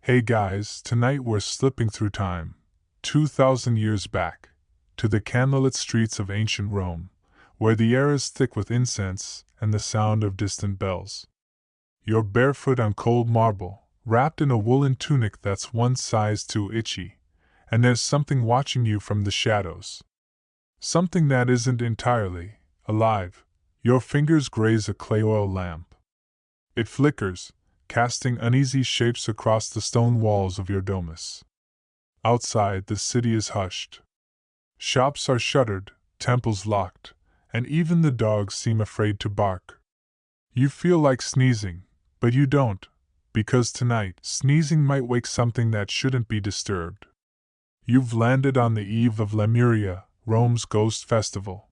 Hey guys, tonight we're slipping through time, 2,000 years back, to the candlelit streets of ancient Rome, where the air is thick with incense and the sound of distant bells. You're barefoot on cold marble, wrapped in a woolen tunic that's one size too itchy, and there's something watching you from the shadows. Something that isn't entirely alive. Your fingers graze a clay oil lamp. It flickers, casting uneasy shapes across the stone walls of your domus. Outside, the city is hushed. Shops are shuttered, temples locked, and even the dogs seem afraid to bark. You feel like sneezing, but you don't, because tonight, sneezing might wake something that shouldn't be disturbed. You've landed on the eve of Lemuria, Rome's ghost festival.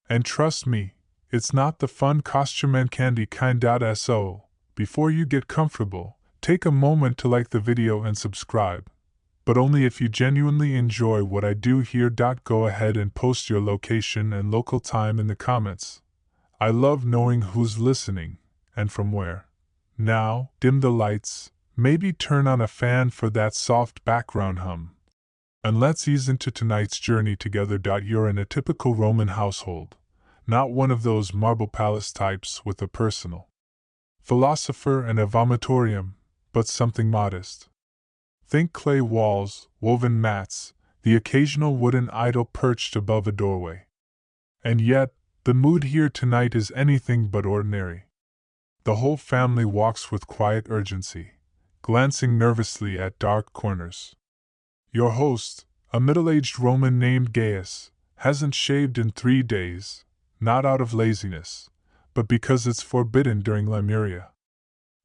And trust me, it's not the fun costume and candy kind. So, before you get comfortable, take a moment to like the video and subscribe. But only if you genuinely enjoy what I do here. Go ahead and post your location and local time in the comments. I love knowing who's listening, and from where. Now, dim the lights, maybe turn on a fan for that soft background hum. And let's ease into tonight's journey together. You're in a typical Roman household, not one of those marble palace types with a personal philosopher and a vomitorium, but something modest. Think clay walls, woven mats, the occasional wooden idol perched above a doorway. And yet, the mood here tonight is anything but ordinary. The whole family walks with quiet urgency, glancing nervously at dark corners. Your host, a middle-aged Roman named Gaius, hasn't shaved in 3 days, not out of laziness, but because it's forbidden during Lemuria.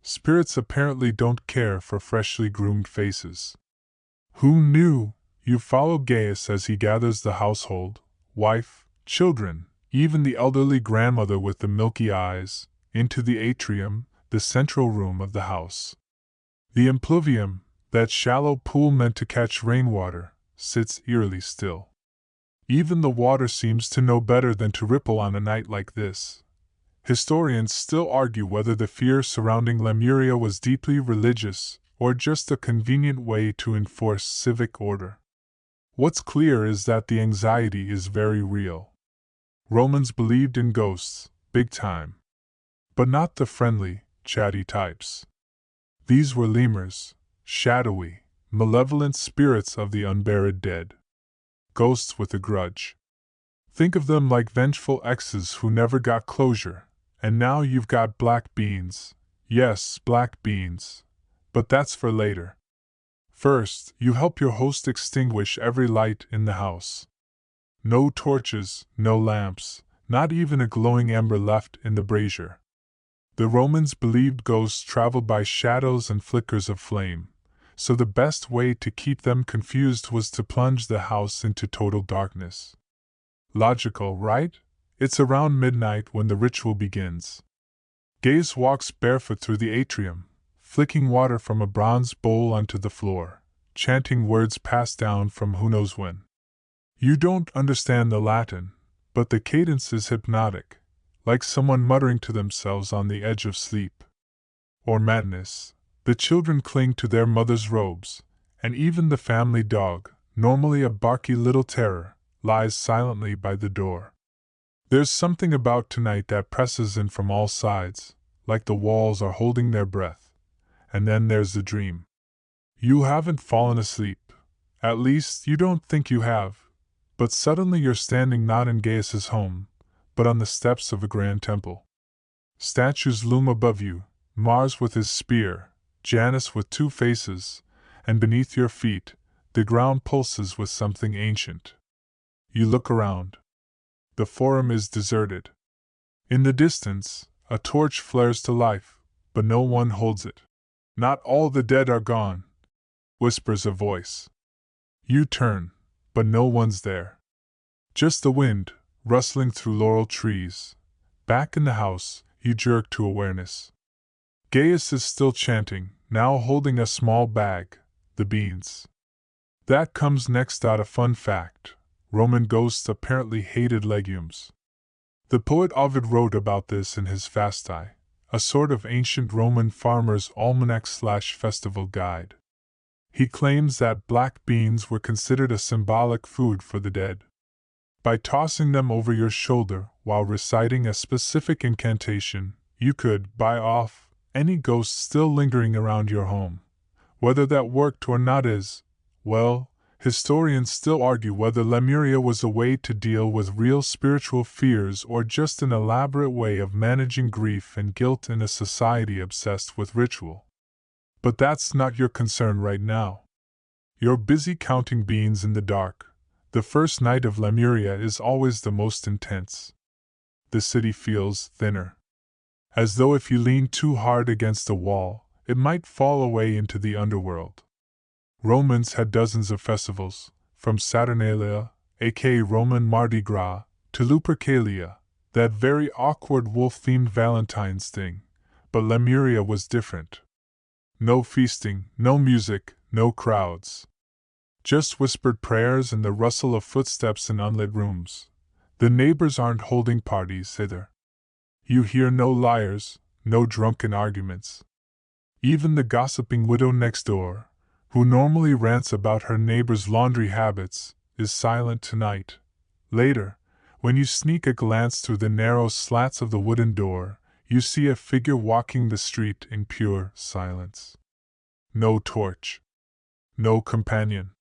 Spirits apparently don't care for freshly groomed faces. Who knew? You follow Gaius as he gathers the household, wife, children, even the elderly grandmother with the milky eyes, into the atrium, the central room of the house. The impluvium, that shallow pool meant to catch rainwater, sits eerily still. Even the water seems to know better than to ripple on a night like this. Historians still argue whether the fear surrounding Lemuria was deeply religious or just a convenient way to enforce civic order. What's clear is that the anxiety is very real. Romans believed in ghosts, big time. But not the friendly, chatty types. These were lemurs, shadowy, malevolent spirits of the unburied dead. Ghosts with a grudge. Think of them like vengeful exes who never got closure, and now you've got black beans. Yes, black beans. But that's for later. First, you help your host extinguish every light in the house. No torches, no lamps, not even a glowing ember left in the brazier. The Romans believed ghosts traveled by shadows and flickers of flame, so the best way to keep them confused was to plunge the house into total darkness. Logical, right? It's around midnight when the ritual begins. Gaius walks barefoot through the atrium, flicking water from a bronze bowl onto the floor, chanting words passed down from who knows when. You don't understand the Latin, but the cadence is hypnotic, like someone muttering to themselves on the edge of sleep. Or madness. The children cling to their mother's robes, and even the family dog, normally a barky little terror, lies silently by the door. There's something about tonight that presses in from all sides, like the walls are holding their breath. And then there's the dream. You haven't fallen asleep. At least, you don't think you have. But suddenly you're standing not in Gaius's home, but on the steps of a grand temple. Statues loom above you, Mars with his spear, Janus with 2 faces, and beneath your feet, the ground pulses with something ancient. You look around. The forum is deserted. In the distance, a torch flares to life, but no one holds it. Not all the dead are gone, whispers a voice. You turn, but no one's there. Just the wind, rustling through laurel trees. Back in the house, you jerk to awareness. Gaius is still chanting, now holding a small bag, the beans. That comes next. A fun fact. Roman ghosts apparently hated legumes. The poet Ovid wrote about this in his Fasti, a sort of ancient Roman farmer's almanac/festival guide. He claims that black beans were considered a symbolic food for the dead. By tossing them over your shoulder while reciting a specific incantation, you could buy off any ghost still lingering around your home. Whether that worked or not is, well, historians still argue whether Lemuria was a way to deal with real spiritual fears or just an elaborate way of managing grief and guilt in a society obsessed with ritual. But that's not your concern right now. You're busy counting beans in the dark. The first night of Lemuria is always the most intense. The city feels thinner. As though if you lean too hard against a wall, it might fall away into the underworld. Romans had dozens of festivals, from Saturnalia, aka Roman Mardi Gras, to Lupercalia, that very awkward wolf-themed Valentine's thing, but Lemuria was different. No feasting, no music, no crowds. Just whispered prayers and the rustle of footsteps in unlit rooms. The neighbors aren't holding parties either. You hear no liars, no drunken arguments. Even the gossiping widow next door, who normally rants about her neighbor's laundry habits, is silent tonight. Later, when you sneak a glance through the narrow slats of the wooden door, you see a figure walking the street in pure silence. No torch. No companion.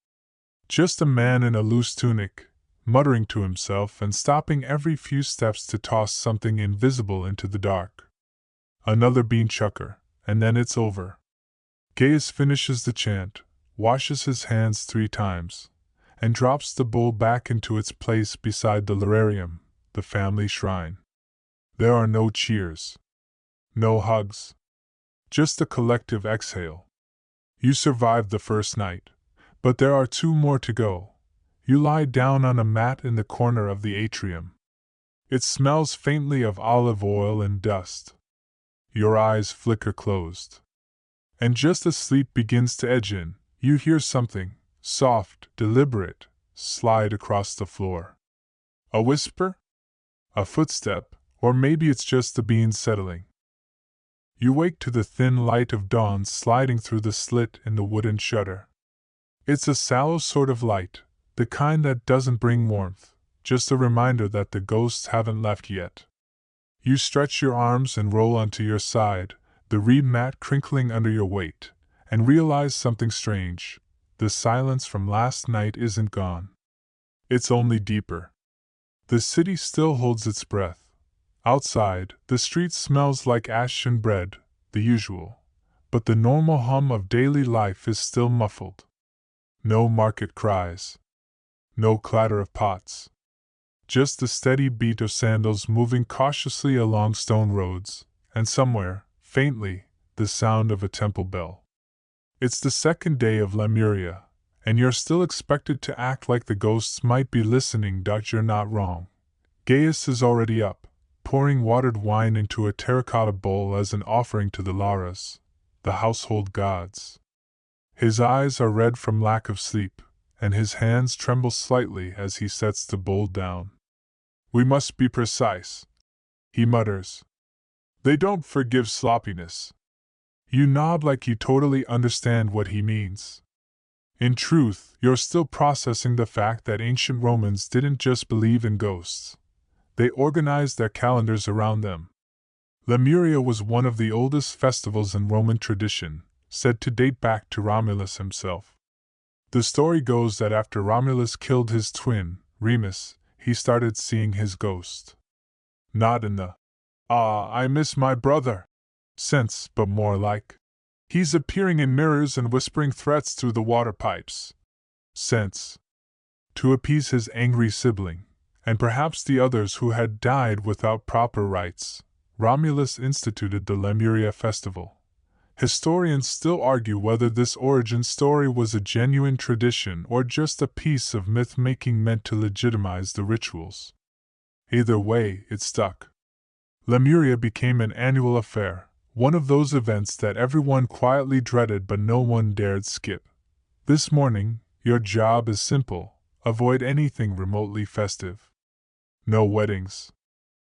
Just a man in a loose tunic, muttering to himself and stopping every few steps to toss something invisible into the dark. Another bean chucker, and then it's over. Gaius finishes the chant, washes his hands 3 times, and drops the bowl back into its place beside the lararium, the family shrine. There are no cheers. No hugs. Just a collective exhale. You survived the first night, but there are 2 more to go. You lie down on a mat in the corner of the atrium. It smells faintly of olive oil and dust. Your eyes flicker closed. And just as sleep begins to edge in, you hear something, soft, deliberate, slide across the floor. A whisper? A footstep, or maybe it's just the beans settling. You wake to the thin light of dawn sliding through the slit in the wooden shutter. It's a sallow sort of light, the kind that doesn't bring warmth, just a reminder that the ghosts haven't left yet. You stretch your arms and roll onto your side, the reed mat crinkling under your weight, and realize something strange. The silence from last night isn't gone. It's only deeper. The city still holds its breath. Outside, the street smells like ash and bread, the usual, but the normal hum of daily life is still muffled. No market cries. No clatter of pots. Just the steady beat of sandals moving cautiously along stone roads, and somewhere, faintly, the sound of a temple bell. It's the second day of Lemuria, and you're still expected to act like the ghosts might be listening. You're not wrong. Gaius is already up, pouring watered wine into a terracotta bowl as an offering to the Laras, the household gods. His eyes are red from lack of sleep, and his hands tremble slightly as he sets the bowl down. "We must be precise," he mutters. "They don't forgive sloppiness." You nod like you totally understand what he means. In truth, you're still processing the fact that ancient Romans didn't just believe in ghosts. They organized their calendars around them. Lemuria was one of the oldest festivals in Roman tradition, said to date back to Romulus himself. The story goes that after Romulus killed his twin, Remus, he started seeing his ghost. Not in the, "Ah, I miss my brother" sense, but more like, "He's appearing in mirrors and whispering threats through the water pipes" sense. To appease his angry sibling, and perhaps the others who had died without proper rites, Romulus instituted the Lemuria festival. Historians still argue whether this origin story was a genuine tradition or just a piece of myth-making meant to legitimize the rituals. Either way, it stuck. Lemuria became an annual affair, one of those events that everyone quietly dreaded but no one dared skip. This morning, your job is simple: avoid anything remotely festive. No weddings.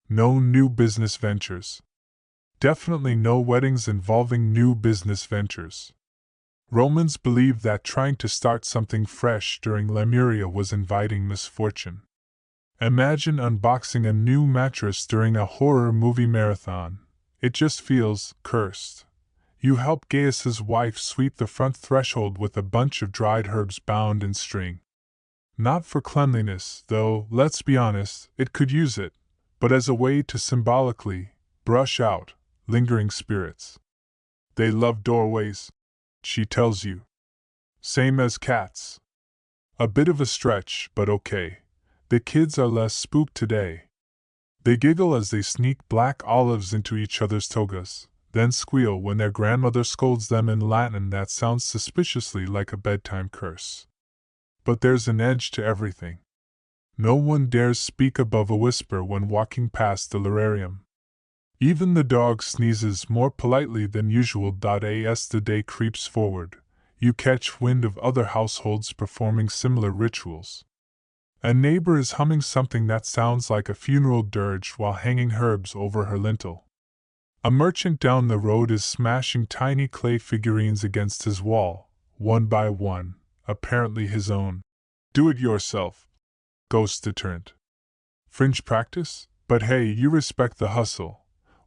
No new business ventures. Definitely no weddings involving new business ventures. Romans believed that trying to start something fresh during Lemuria was inviting misfortune. Imagine unboxing a new mattress during a horror movie marathon. It just feels cursed. You help Gaius's wife sweep the front threshold with a bunch of dried herbs bound in string. Not for cleanliness, though, let's be honest, it could use it, but as a way to symbolically brush out lingering spirits. They love doorways, she tells you. Same as cats. A bit of a stretch, but okay. The kids are less spooked today. They giggle as they sneak black olives into each other's togas, then squeal when their grandmother scolds them in Latin that sounds suspiciously like a bedtime curse. But there's an edge to everything. No one dares speak above a whisper when walking past the lararium. Even the dog sneezes more politely than usual. As the day creeps forward, you catch wind of other households performing similar rituals. A neighbor is humming something that sounds like a funeral dirge while hanging herbs over her lintel. A merchant down the road is smashing tiny clay figurines against his wall, one by one, apparently his own. Do-it-yourself. Ghost deterrent. Fringe practice? But hey, you respect the hustle.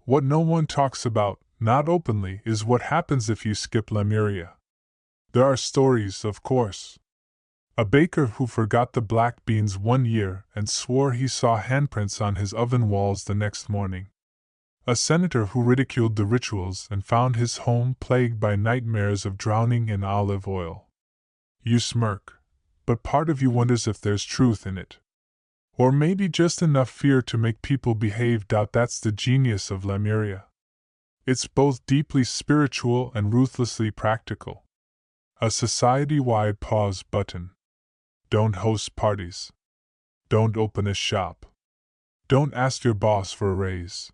What no one talks about, not openly, is what happens if you skip Lemuria. There are stories, of course. A baker who forgot the black beans one year and swore he saw handprints on his oven walls the next morning. A senator who ridiculed the rituals and found his home plagued by nightmares of drowning in olive oil. You smirk, but part of you wonders if there's truth in it. Or maybe just enough fear to make people behave. That's the genius of Lemuria. It's both deeply spiritual and ruthlessly practical. A society-wide pause button. Don't host parties. Don't open a shop. Don't ask your boss for a raise.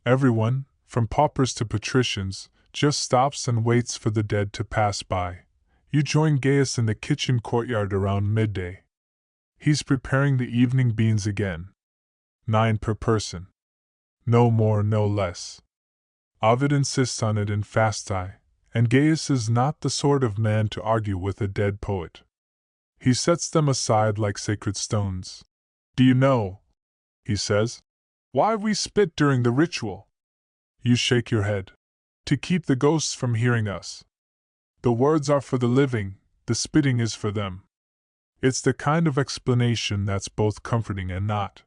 Everyone, from paupers to patricians, just stops and waits for the dead to pass by. You join Gaius in the kitchen courtyard around midday. He's preparing the evening beans again. 9 per person. No more, no less. Ovid insists on it in Fasti, and Gaius is not the sort of man to argue with a dead poet. He sets them aside like sacred stones. Do you know, he says, why we spit during the ritual? You shake your head. To keep the ghosts from hearing us. The words are for the living, the spitting is for them. It's the kind of explanation that's both comforting and not.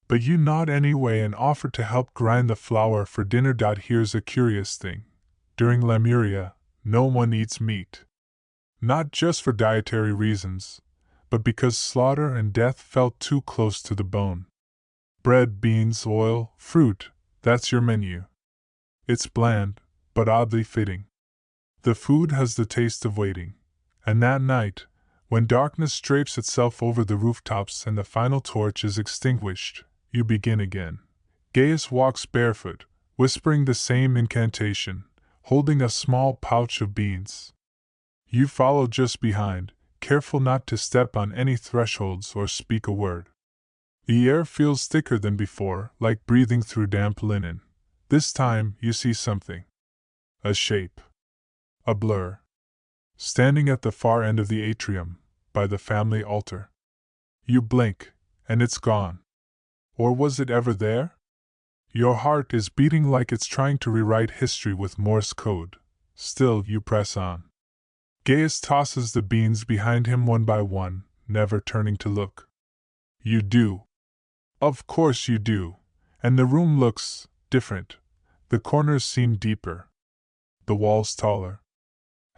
But you nod anyway and offer to help grind the flour for dinner. Here's a curious thing. During Lemuria, no one eats meat. Not just for dietary reasons, but because slaughter and death felt too close to the bone. Bread, beans, oil, fruit, that's your menu. It's bland, but oddly fitting. The food has the taste of waiting. And that night, when darkness drapes itself over the rooftops and the final torch is extinguished, you begin again. Gaius walks barefoot, whispering the same incantation, holding a small pouch of beans. You follow just behind, careful not to step on any thresholds or speak a word. The air feels thicker than before, like breathing through damp linen. This time, you see something. A shape. A blur. Standing at the far end of the atrium, by the family altar. You blink, and it's gone. Or was it ever there? Your heart is beating like it's trying to rewrite history with Morse code. Still, you press on. Gaius tosses the beans behind him one by one, never turning to look. You do. Of course you do. And the room looks different. The corners seem deeper. The walls taller.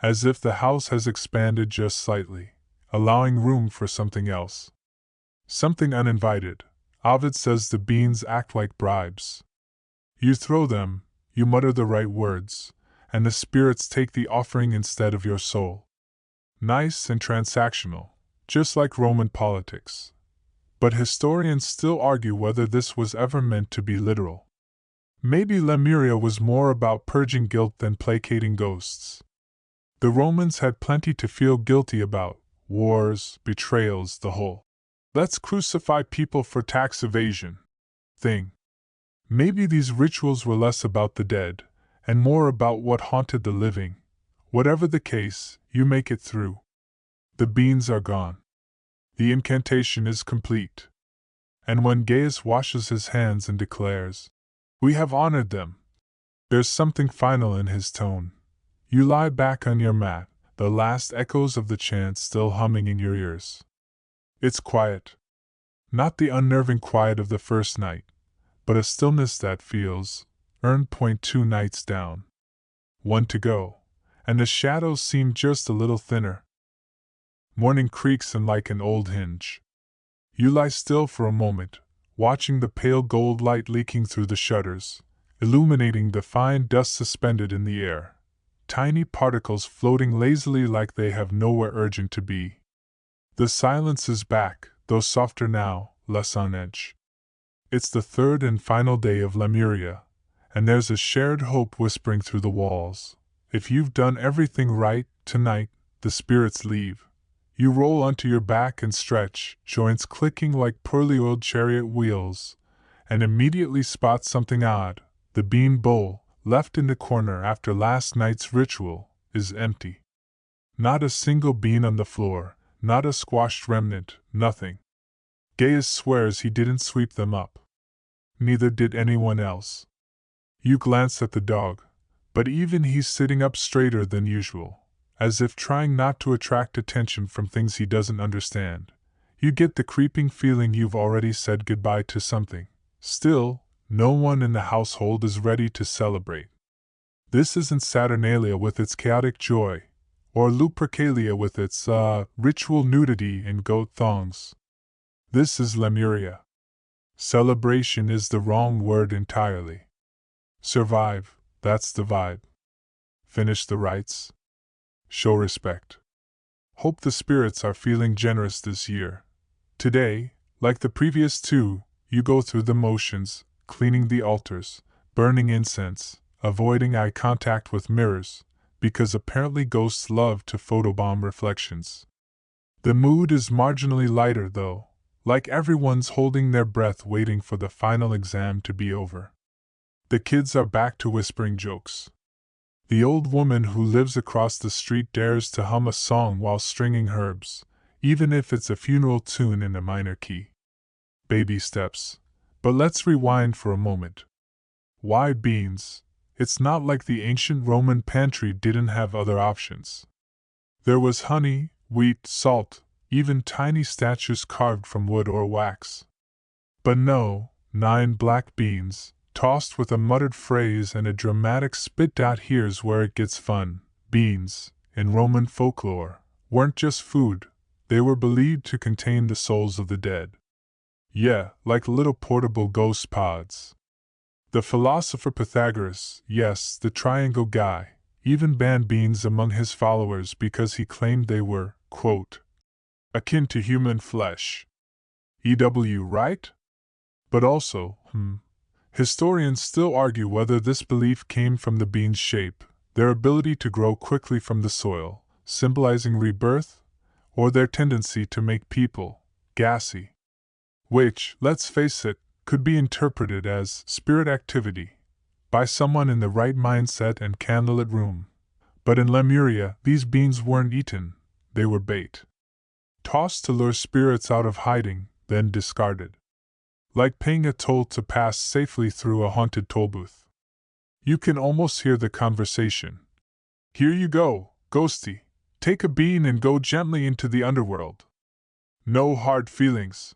As if the house has expanded just slightly, allowing room for something else. Something uninvited. Ovid says the beans act like bribes. You throw them, you mutter the right words, and the spirits take the offering instead of your soul. Nice and transactional, just like Roman politics. But historians still argue whether this was ever meant to be literal. Maybe Lemuria was more about purging guilt than placating ghosts. The Romans had plenty to feel guilty about: wars, betrayals, the whole "let's crucify people for tax evasion" thing. Maybe these rituals were less about the dead, and more about what haunted the living, Whatever the case, you make it through. The beans are gone. The incantation is complete. And when Gaius washes his hands and declares, "We have honored them," there's something final in his tone. You lie back on your mat, the last echoes of the chant still humming in your ears. It's quiet. Not the unnerving quiet of the first night, but a stillness that feels earned. 2 nights down. 1 to go, and the shadows seem just a little thinner. Morning creaks in like an old hinge. You lie still for a moment, watching the pale gold light leaking through the shutters, illuminating the fine dust suspended in the air, tiny particles floating lazily like they have nowhere urgent to be. The silence is back, though softer now, less on edge. It's the third and final day of Lemuria, and there's a shared hope whispering through the walls. If you've done everything right, tonight, the spirits leave. You roll onto your back and stretch, joints clicking like poorly oiled chariot wheels, and immediately spot something odd. The bean bowl, left in the corner after last night's ritual, is empty. Not a single bean on the floor, not a squashed remnant, nothing. Gaius swears he didn't sweep them up. Neither did anyone else. You glance at the dog, but even he's sitting up straighter than usual, as if trying not to attract attention from things he doesn't understand. You get the creeping feeling you've already said goodbye to something. Still, no one in the household is ready to celebrate. This isn't Saturnalia with its chaotic joy, or Lupercalia with its, ritual nudity and goat thongs. This is Lemuria. Celebration is the wrong word entirely. Survive, that's the vibe. Finish the rites. Show respect. Hope the spirits are feeling generous this year. Today, like the previous 2, you go through the motions, cleaning the altars, burning incense, avoiding eye contact with mirrors, because apparently ghosts love to photobomb reflections. The mood is marginally lighter though, like everyone's holding their breath waiting for the final exam to be over. The kids are back to whispering jokes. The old woman who lives across the street dares to hum a song while stringing herbs, even if it's a funeral tune in a minor key. Baby steps. But let's rewind for a moment. Why beans? It's not like the ancient Roman pantry didn't have other options. There was honey, wheat, salt, even tiny statues carved from wood or wax. But no, 9 black beans, tossed with a muttered phrase and a dramatic spit out. Here's where it gets fun. Beans, in Roman folklore, weren't just food, they were believed to contain the souls of the dead. Yeah, like little portable ghost pods. The philosopher Pythagoras, yes, the triangle guy, even banned beans among his followers because he claimed they were, quote, akin to human flesh. EW, right? But also, historians still argue whether this belief came from the bean's shape, their ability to grow quickly from the soil, symbolizing rebirth, or their tendency to make people gassy. Which, let's face it, could be interpreted as spirit activity by someone in the right mindset and candlelit room. But in Lemuria, these beans weren't eaten, they were bait. Tossed to lure spirits out of hiding, then discarded. Like paying a toll to pass safely through a haunted toll booth. You can almost hear the conversation. Here you go, ghosty. Take a bean and go gently into the underworld. No hard feelings.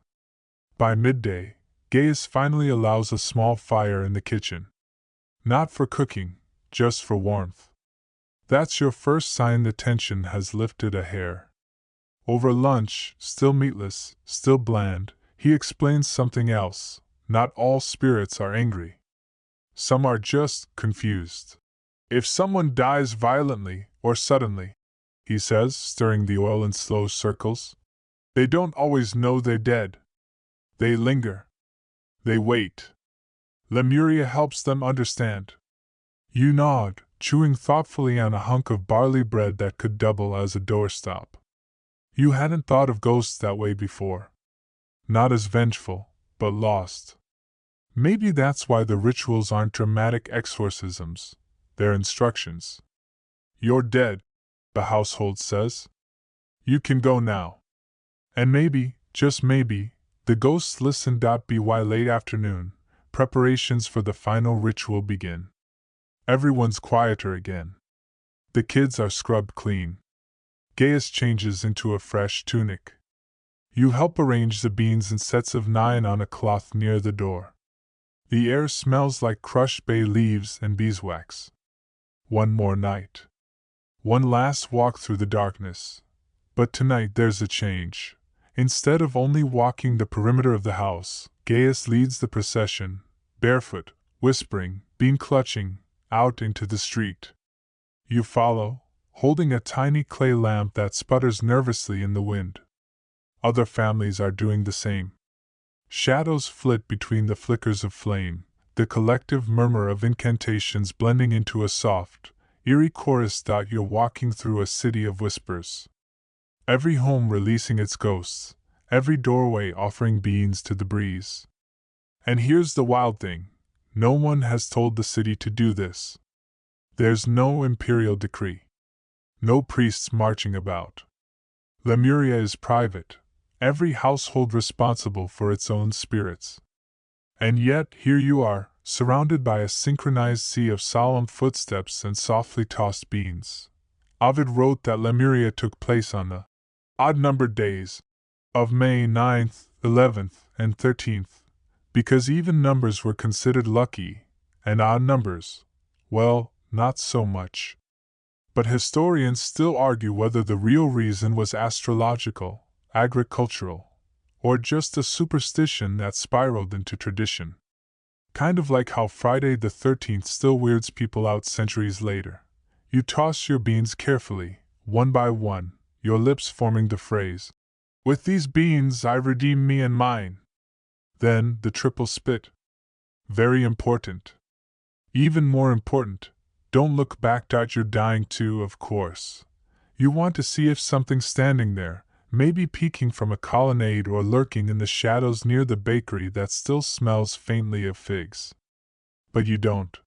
By midday, Gaius finally allows a small fire in the kitchen. Not for cooking, just for warmth. That's your first sign the tension has lifted a hair. Over lunch, still meatless, still bland, he explains something else. Not all spirits are angry. Some are just confused. If someone dies violently or suddenly, he says, stirring the oil in slow circles, they don't always know they're dead. They linger. They wait. Lemuria helps them understand. You nod, chewing thoughtfully on a hunk of barley bread that could double as a doorstop. You hadn't thought of ghosts that way before. Not as vengeful, but lost. Maybe that's why the rituals aren't dramatic exorcisms, they're instructions. You're dead, the household says. You can go now. And maybe, just maybe, the ghosts listen. By late afternoon, preparations for the final ritual begin. Everyone's quieter again. The kids are scrubbed clean. Gaius changes into a fresh tunic. You help arrange the beans in sets of 9 on a cloth near the door. The air smells like crushed bay leaves and beeswax. One more night. One last walk through the darkness. But tonight there's a change. Instead of only walking the perimeter of the house, Gaius leads the procession, barefoot, whispering, bean clutching, out into the street. You follow, holding a tiny clay lamp that sputters nervously in the wind. Other families are doing the same. Shadows flit between the flickers of flame, the collective murmur of incantations blending into a soft, eerie chorus. You're walking through a city of whispers. Every home releasing its ghosts, every doorway offering beans to the breeze. And here's the wild thing, no one has told the city to do this. There's no imperial decree. No priests marching about. Lemuria is private, every household responsible for its own spirits. And yet, here you are, surrounded by a synchronized sea of solemn footsteps and softly tossed beans. Ovid wrote that Lemuria took place on the odd-numbered days of May 9th, 11th, and 13th, because even numbers were considered lucky, and odd numbers, well, not so much. But historians still argue whether the real reason was astrological, agricultural, or just a superstition that spiraled into tradition. Kind of like how Friday the 13th still weirds people out centuries later. You toss your beans carefully, one by one, your lips forming the phrase, "With these beans I redeem me and mine." Then the triple spit. Very important. Even more important, don't look back. You're dying too, of course. You want to see if something's standing there, maybe peeking from a colonnade or lurking in the shadows near the bakery that still smells faintly of figs. But you don't.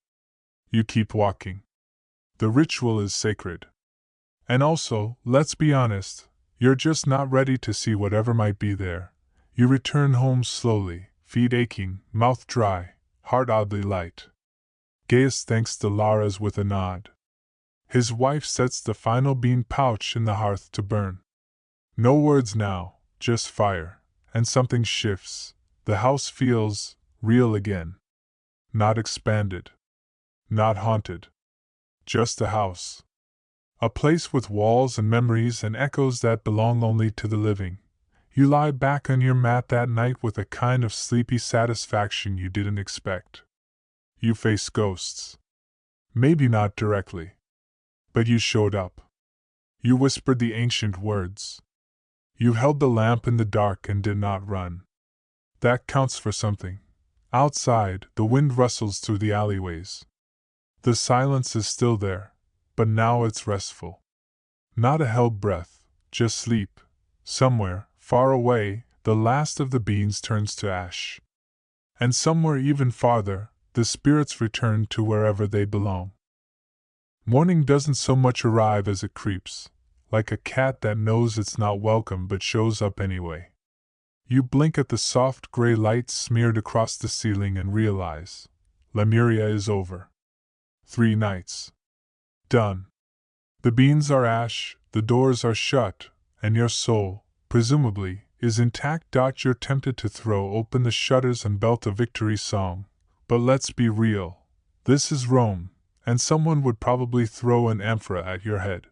You keep walking. The ritual is sacred. And also, let's be honest, you're just not ready to see whatever might be there. You return home slowly, feet aching, mouth dry, heart oddly light. Gaius thanks the Laras with a nod. His wife sets the final bean pouch in the hearth to burn. No words now, just fire, and something shifts. The house feels real again. Not expanded. Not haunted. Just a house. A place with walls and memories and echoes that belong only to the living. You lie back on your mat that night with a kind of sleepy satisfaction you didn't expect. You face ghosts. Maybe not directly. But you showed up. You whispered the ancient words. You held the lamp in the dark and did not run. That counts for something. Outside, the wind rustles through the alleyways. The silence is still there, but now it's restful. Not a held breath, just sleep. Somewhere, far away, the last of the beans turns to ash. And somewhere even farther, the spirits return to wherever they belong. Morning doesn't so much arrive as it creeps, like a cat that knows it's not welcome but shows up anyway. You blink at the soft gray light smeared across the ceiling and realize, Lemuria is over. 3 nights. Done. The beans are ash, the doors are shut, and your soul, presumably, is intact. You're tempted to throw open the shutters and belt a victory song, but let's be real. This is Rome, and someone would probably throw an amphora at your head.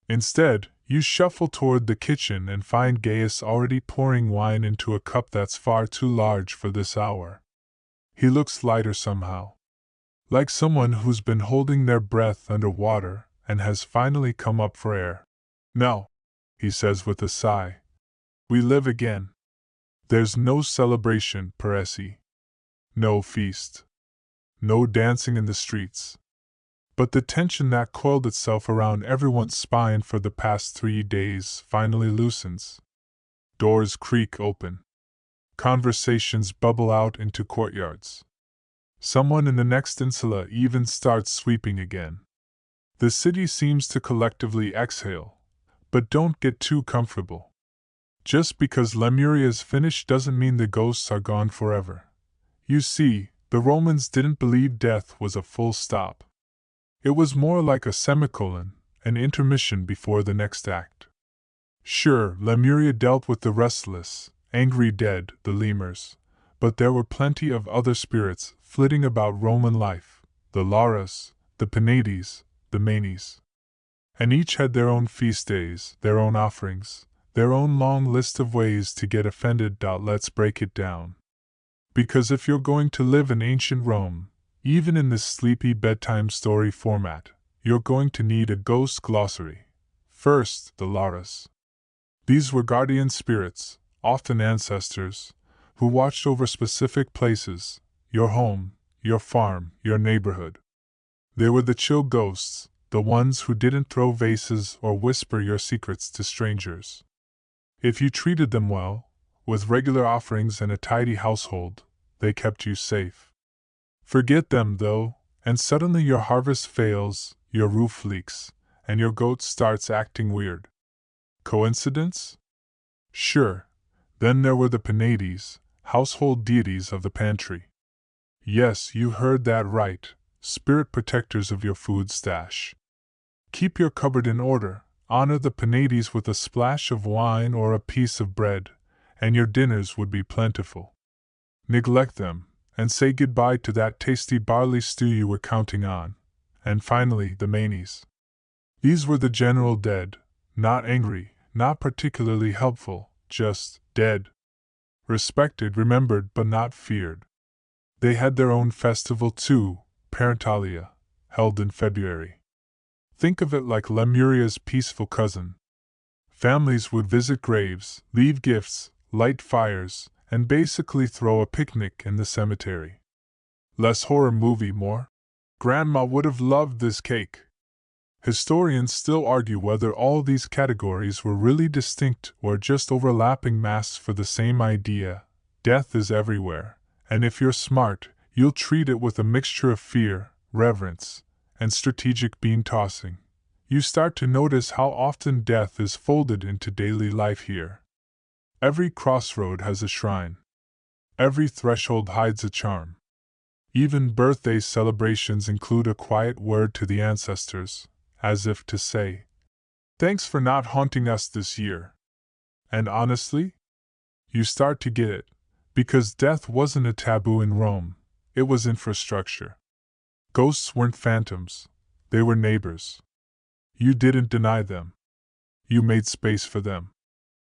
Instead, you shuffle toward the kitchen and find Gaius already pouring wine into a cup that's far too large for this hour. He looks lighter somehow. Like someone who's been holding their breath under water and has finally come up for air. No, he says with a sigh. We live again. There's no celebration, Peresi. No feast. No dancing in the streets. But the tension that coiled itself around everyone's spine for the past 3 days finally loosens. Doors creak open. Conversations bubble out into courtyards. Someone in the next insula even starts sweeping again. The city seems to collectively exhale. But don't get too comfortable. Just because Lemuria is finished doesn't mean the ghosts are gone forever. You see, the Romans didn't believe death was a full stop. It was more like a semicolon, an intermission before the next act. Sure, Lemuria dealt with the restless, angry dead, the lemurs, but there were plenty of other spirits flitting about Roman life, the Lauras, the Penates, the Manes. And each had their own feast days, their own offerings, their own long list of ways to get offended. Let's break it down. Because if you're going to live in ancient Rome, even in this sleepy bedtime story format, you're going to need a ghost glossary. First, the Lauras. These were guardian spirits, often ancestors, who watched over specific places, your home, your farm, your neighborhood. They were the chill ghosts, the ones who didn't throw vases or whisper your secrets to strangers. If you treated them well, with regular offerings and a tidy household, they kept you safe. Forget them, though, and suddenly your harvest fails, your roof leaks, and your goat starts acting weird. Coincidence? Sure. Then there were the Penates, household deities of the pantry. Yes, you heard that right, spirit protectors of your food stash. Keep your cupboard in order, honor the Penates with a splash of wine or a piece of bread, and your dinners would be plentiful. Neglect them, and say goodbye to that tasty barley stew you were counting on. And finally, the Manes. These were the general dead, not angry, not particularly helpful, just dead. Respected, remembered, but not feared. They had their own festival too, Parentalia, held in February. Think of it like Lemuria's peaceful cousin. Families would visit graves, leave gifts, light fires, and basically throw a picnic in the cemetery. Less horror movie, more? Grandma would have loved this cake. Historians still argue whether all these categories were really distinct or just overlapping masks for the same idea. Death is everywhere, and if you're smart, you'll treat it with a mixture of fear, reverence, and strategic bean tossing. You start to notice how often death is folded into daily life here. Every crossroad has a shrine. Every threshold hides a charm. Even birthday celebrations include a quiet word to the ancestors, as if to say, "Thanks for not haunting us this year." And honestly, you start to get it, because death wasn't a taboo in Rome, it was infrastructure. Ghosts weren't phantoms, they were neighbors. You didn't deny them. You made space for them.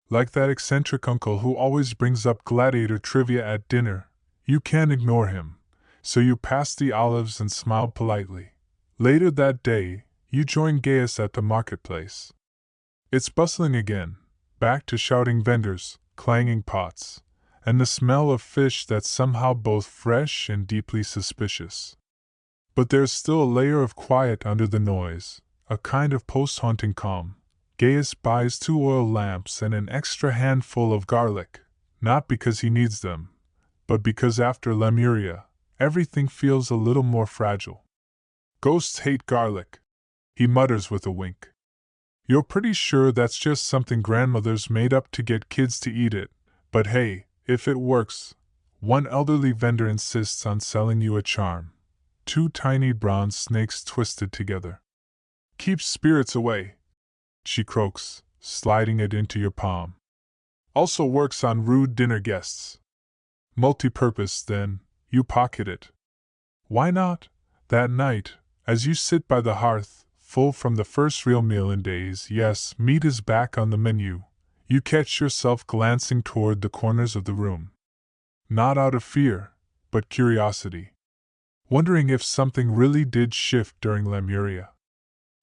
Like that eccentric uncle who always brings up gladiator trivia at dinner, you can't ignore him, so you pass the olives and smile politely. Later that day, you join Gaius at the marketplace. It's bustling again, back to shouting vendors, clanging pots, and the smell of fish that's somehow both fresh and deeply suspicious. But there's still a layer of quiet under the noise, a kind of post-haunting calm. Gaius buys 2 oil lamps and an extra handful of garlic, not because he needs them, but because after Lemuria, everything feels a little more fragile. Ghosts hate garlic, he mutters with a wink. You're pretty sure that's just something grandmothers made up to get kids to eat it, but hey, if it works. One elderly vendor insists on selling you a charm. 2 tiny brown snakes twisted together. Keeps spirits away, she croaks, sliding it into your palm. Also works on rude dinner guests. Multi-purpose, then, you pocket it. Why not? That night, as you sit by the hearth, full from the first real meal in days, yes, meat is back on the menu, you catch yourself glancing toward the corners of the room. Not out of fear, but curiosity. Wondering if something really did shift during Lemuria.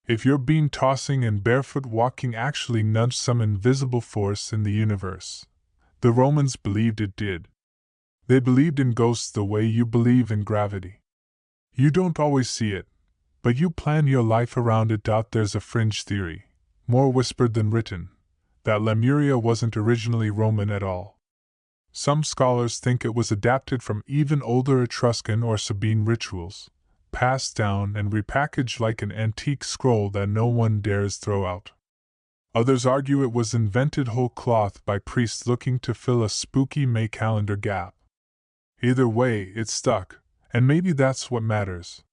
If your bean tossing and barefoot walking actually nudged some invisible force in the universe. The Romans believed it did. They believed in ghosts the way you believe in gravity. You don't always see it, but you plan your life around it. There's a fringe theory, more whispered than written, that Lemuria wasn't originally Roman at all. Some scholars think it was adapted from even older Etruscan or Sabine rituals, passed down and repackaged like an antique scroll that no one dares throw out. Others argue it was invented whole cloth by priests looking to fill a spooky May calendar gap. Either way, it stuck, and maybe that's what matters.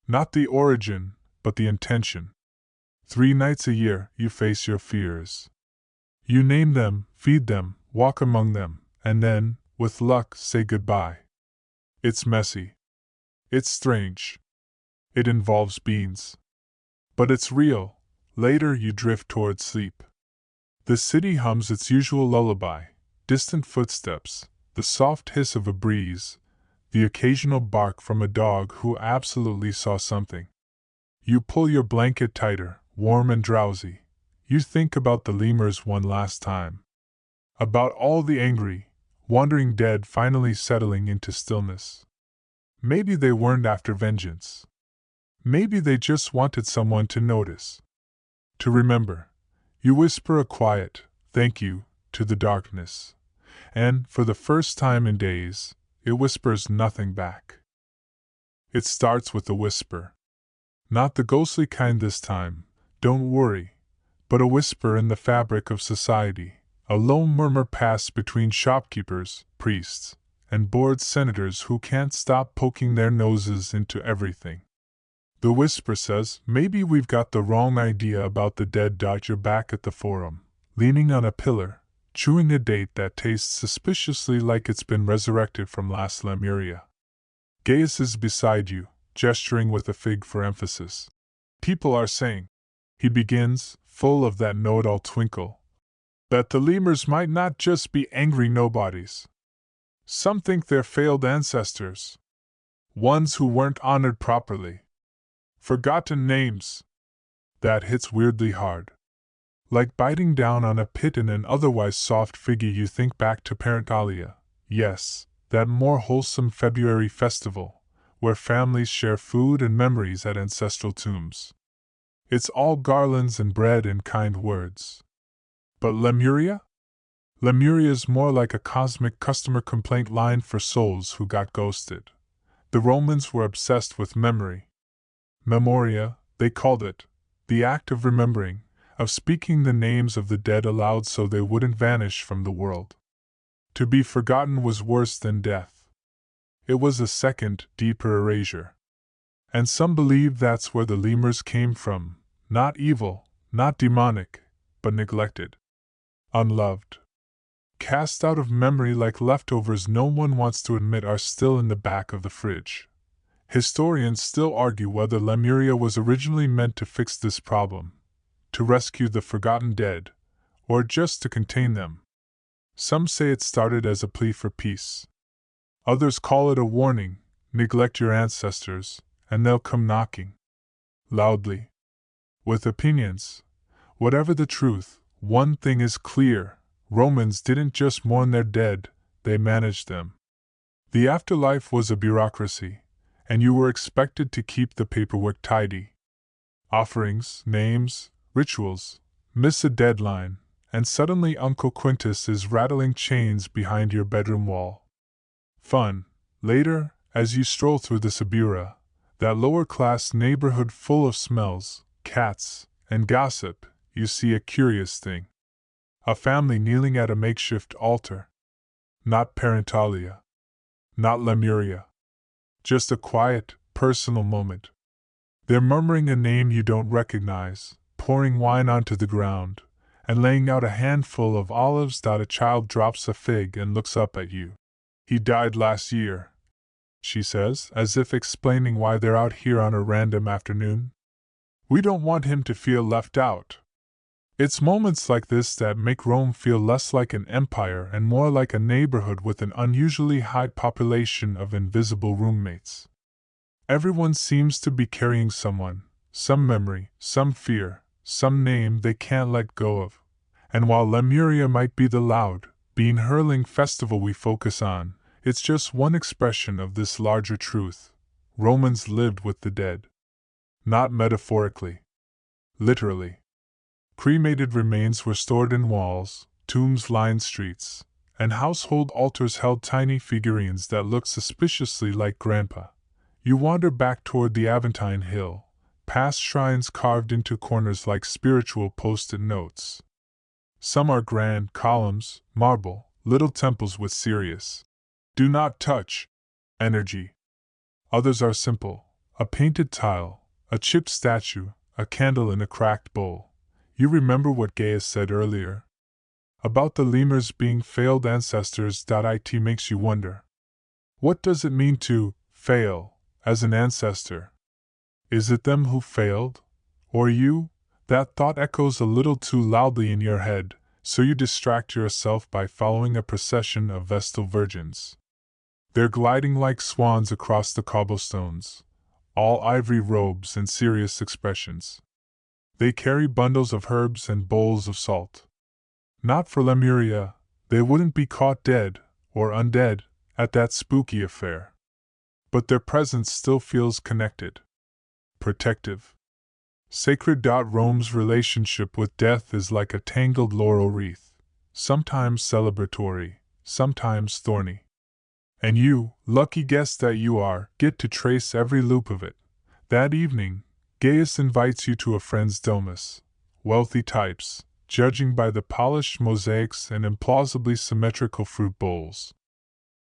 Not the origin, but the intention. 3 nights a year, you face your fears. You name them, feed them, walk among them, and then, with luck, say goodbye. It's messy. It's strange. It involves beans. But it's real. Later you drift toward sleep. The city hums its usual lullaby, distant footsteps, the soft hiss of a breeze, the occasional bark from a dog who absolutely saw something. You pull your blanket tighter, warm and drowsy. You think about the lemurs one last time. About all the angry, wandering dead finally settling into stillness. Maybe they weren't after vengeance. Maybe they just wanted someone to notice. To remember. You whisper a quiet, thank you, to the darkness. And, for the first time in days, it whispers nothing back. It starts with a whisper. Not the ghostly kind this time, don't worry, but a whisper in the fabric of society, a low murmur passed between shopkeepers, priests, and bored senators who can't stop poking their noses into everything. The whisper says, maybe we've got the wrong idea about the dead. You're back at the forum, leaning on a pillar, chewing a date that tastes suspiciously like it's been resurrected from last Lemuria. Gaius is beside you, gesturing with a fig for emphasis. People are saying, he begins, full of that know-it-all twinkle, that the lemurs might not just be angry nobodies. Some think they're failed ancestors. Ones who weren't honored properly. Forgotten names. That hits weirdly hard. Like biting down on a pit in an otherwise soft figgy. You think back to Parentalia. Yes, that more wholesome February festival, where families share food and memories at ancestral tombs. It's all garlands and bread and kind words. But Lemuria? Lemuria's more like a cosmic customer complaint line for souls who got ghosted. The Romans were obsessed with memory. Memoria, they called it, the act of remembering, of speaking the names of the dead aloud so they wouldn't vanish from the world. To be forgotten was worse than death. It was a second, deeper erasure. And some believe that's where the lemurs came from, not evil, not demonic, but neglected. Unloved. Cast out of memory like leftovers no one wants to admit are still in the back of the fridge. Historians still argue whether Lemuria was originally meant to fix this problem, to rescue the forgotten dead, or just to contain them. Some say it started as a plea for peace. Others call it a warning, neglect your ancestors, and they'll come knocking. Loudly. With opinions. Whatever the truth, one thing is clear, Romans didn't just mourn their dead, they managed them. The afterlife was a bureaucracy, and you were expected to keep the paperwork tidy. Offerings, names, rituals, miss a deadline, and suddenly Uncle Quintus is rattling chains behind your bedroom wall. Fun. Later, as you stroll through the Subura, that lower-class neighborhood full of smells, cats, and gossip, you see a curious thing. A family kneeling at a makeshift altar. Not Parentalia. Not Lemuria. Just a quiet, personal moment. They're murmuring a name you don't recognize, pouring wine onto the ground, and laying out a handful of olives. A child drops a fig and looks up at you. He died last year, she says, as if explaining why they're out here on a random afternoon. We don't want him to feel left out. It's moments like this that make Rome feel less like an empire and more like a neighborhood with an unusually high population of invisible roommates. Everyone seems to be carrying someone, some memory, some fear, some name they can't let go of. And while Lemuria might be the loud, bean-hurling festival we focus on, it's just one expression of this larger truth. Romans lived with the dead. Not metaphorically. Literally. Cremated remains were stored in walls, tombs lined streets, and household altars held tiny figurines that looked suspiciously like Grandpa. You wander back toward the Aventine Hill, past shrines carved into corners like spiritual post-it notes. Some are grand columns, marble, little temples with serious, "Do not touch" energy. Others are simple, a painted tile, a chipped statue, a candle in a cracked bowl. You remember what Gaius said earlier? About the lemurs being failed ancestors. It makes you wonder. What does it mean to fail as an ancestor? Is it them who failed? Or you? That thought echoes a little too loudly in your head, so you distract yourself by following a procession of Vestal virgins. They're gliding like swans across the cobblestones, all ivory robes and serious expressions. They carry bundles of herbs and bowls of salt. Not for Lemuria, they wouldn't be caught dead, or undead, at that spooky affair. But their presence still feels connected. Protective. Sacred. Rome's relationship with death is like a tangled laurel wreath, sometimes celebratory, sometimes thorny. And you, lucky guest that you are, get to trace every loop of it. That evening, Gaius invites you to a friend's domus. Wealthy types, judging by the polished mosaics and implausibly symmetrical fruit bowls.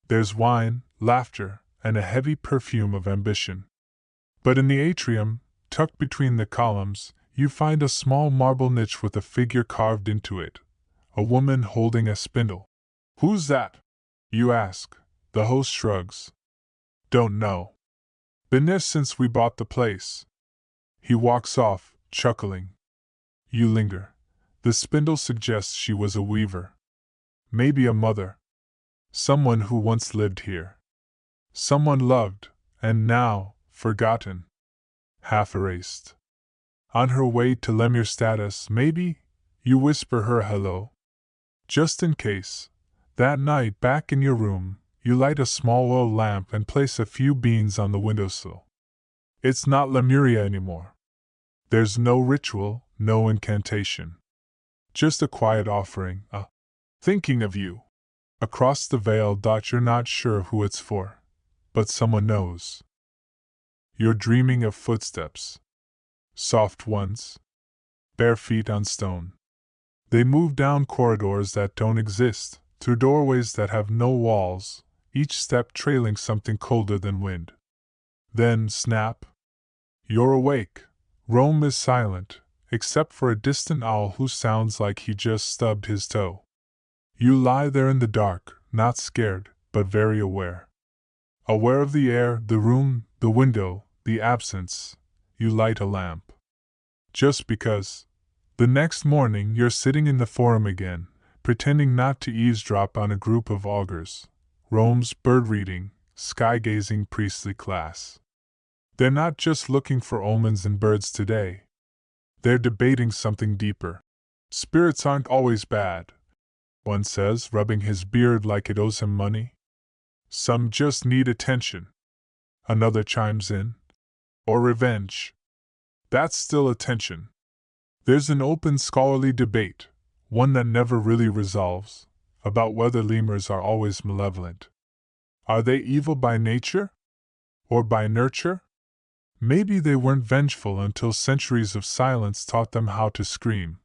There's wine, laughter, and a heavy perfume of ambition. But in the atrium, tucked between the columns, you find a small marble niche with a figure carved into it, a woman holding a spindle. "Who's that?" you ask. The host shrugs. "Don't know. Been there since we bought the place." He walks off, chuckling. You linger. The spindle suggests she was a weaver. Maybe a mother. Someone who once lived here. Someone loved, and now, forgotten. Half erased. On her way to Lemur status, maybe, you whisper her hello. Just in case. That night, back in your room, you light a small oil lamp and place a few beans on the windowsill. It's not Lemuria anymore. There's no ritual, no incantation. Just a quiet offering, a thinking of you. Across the veil. You're not sure who it's for, but someone knows. You're dreaming of footsteps. Soft ones. Bare feet on stone. They move down corridors that don't exist, through doorways that have no walls, each step trailing something colder than wind. Then, snap. You're awake. Rome is silent, except for a distant owl who sounds like he just stubbed his toe. You lie there in the dark, not scared, but very aware. Aware of the air, the room, the window, the absence. You light a lamp. Just because. The next morning you're sitting in the forum again, pretending not to eavesdrop on a group of augurs. Rome's bird-reading, sky-gazing priestly class. They're not just looking for omens and birds today. They're debating something deeper. Spirits aren't always bad, one says, rubbing his beard like it owes him money. Some just need attention. Another chimes in. Or revenge. That's still attention. There's an open scholarly debate, one that never really resolves, about whether lemurs are always malevolent. Are they evil by nature? Or by nurture? Maybe they weren't vengeful until centuries of silence taught them how to scream.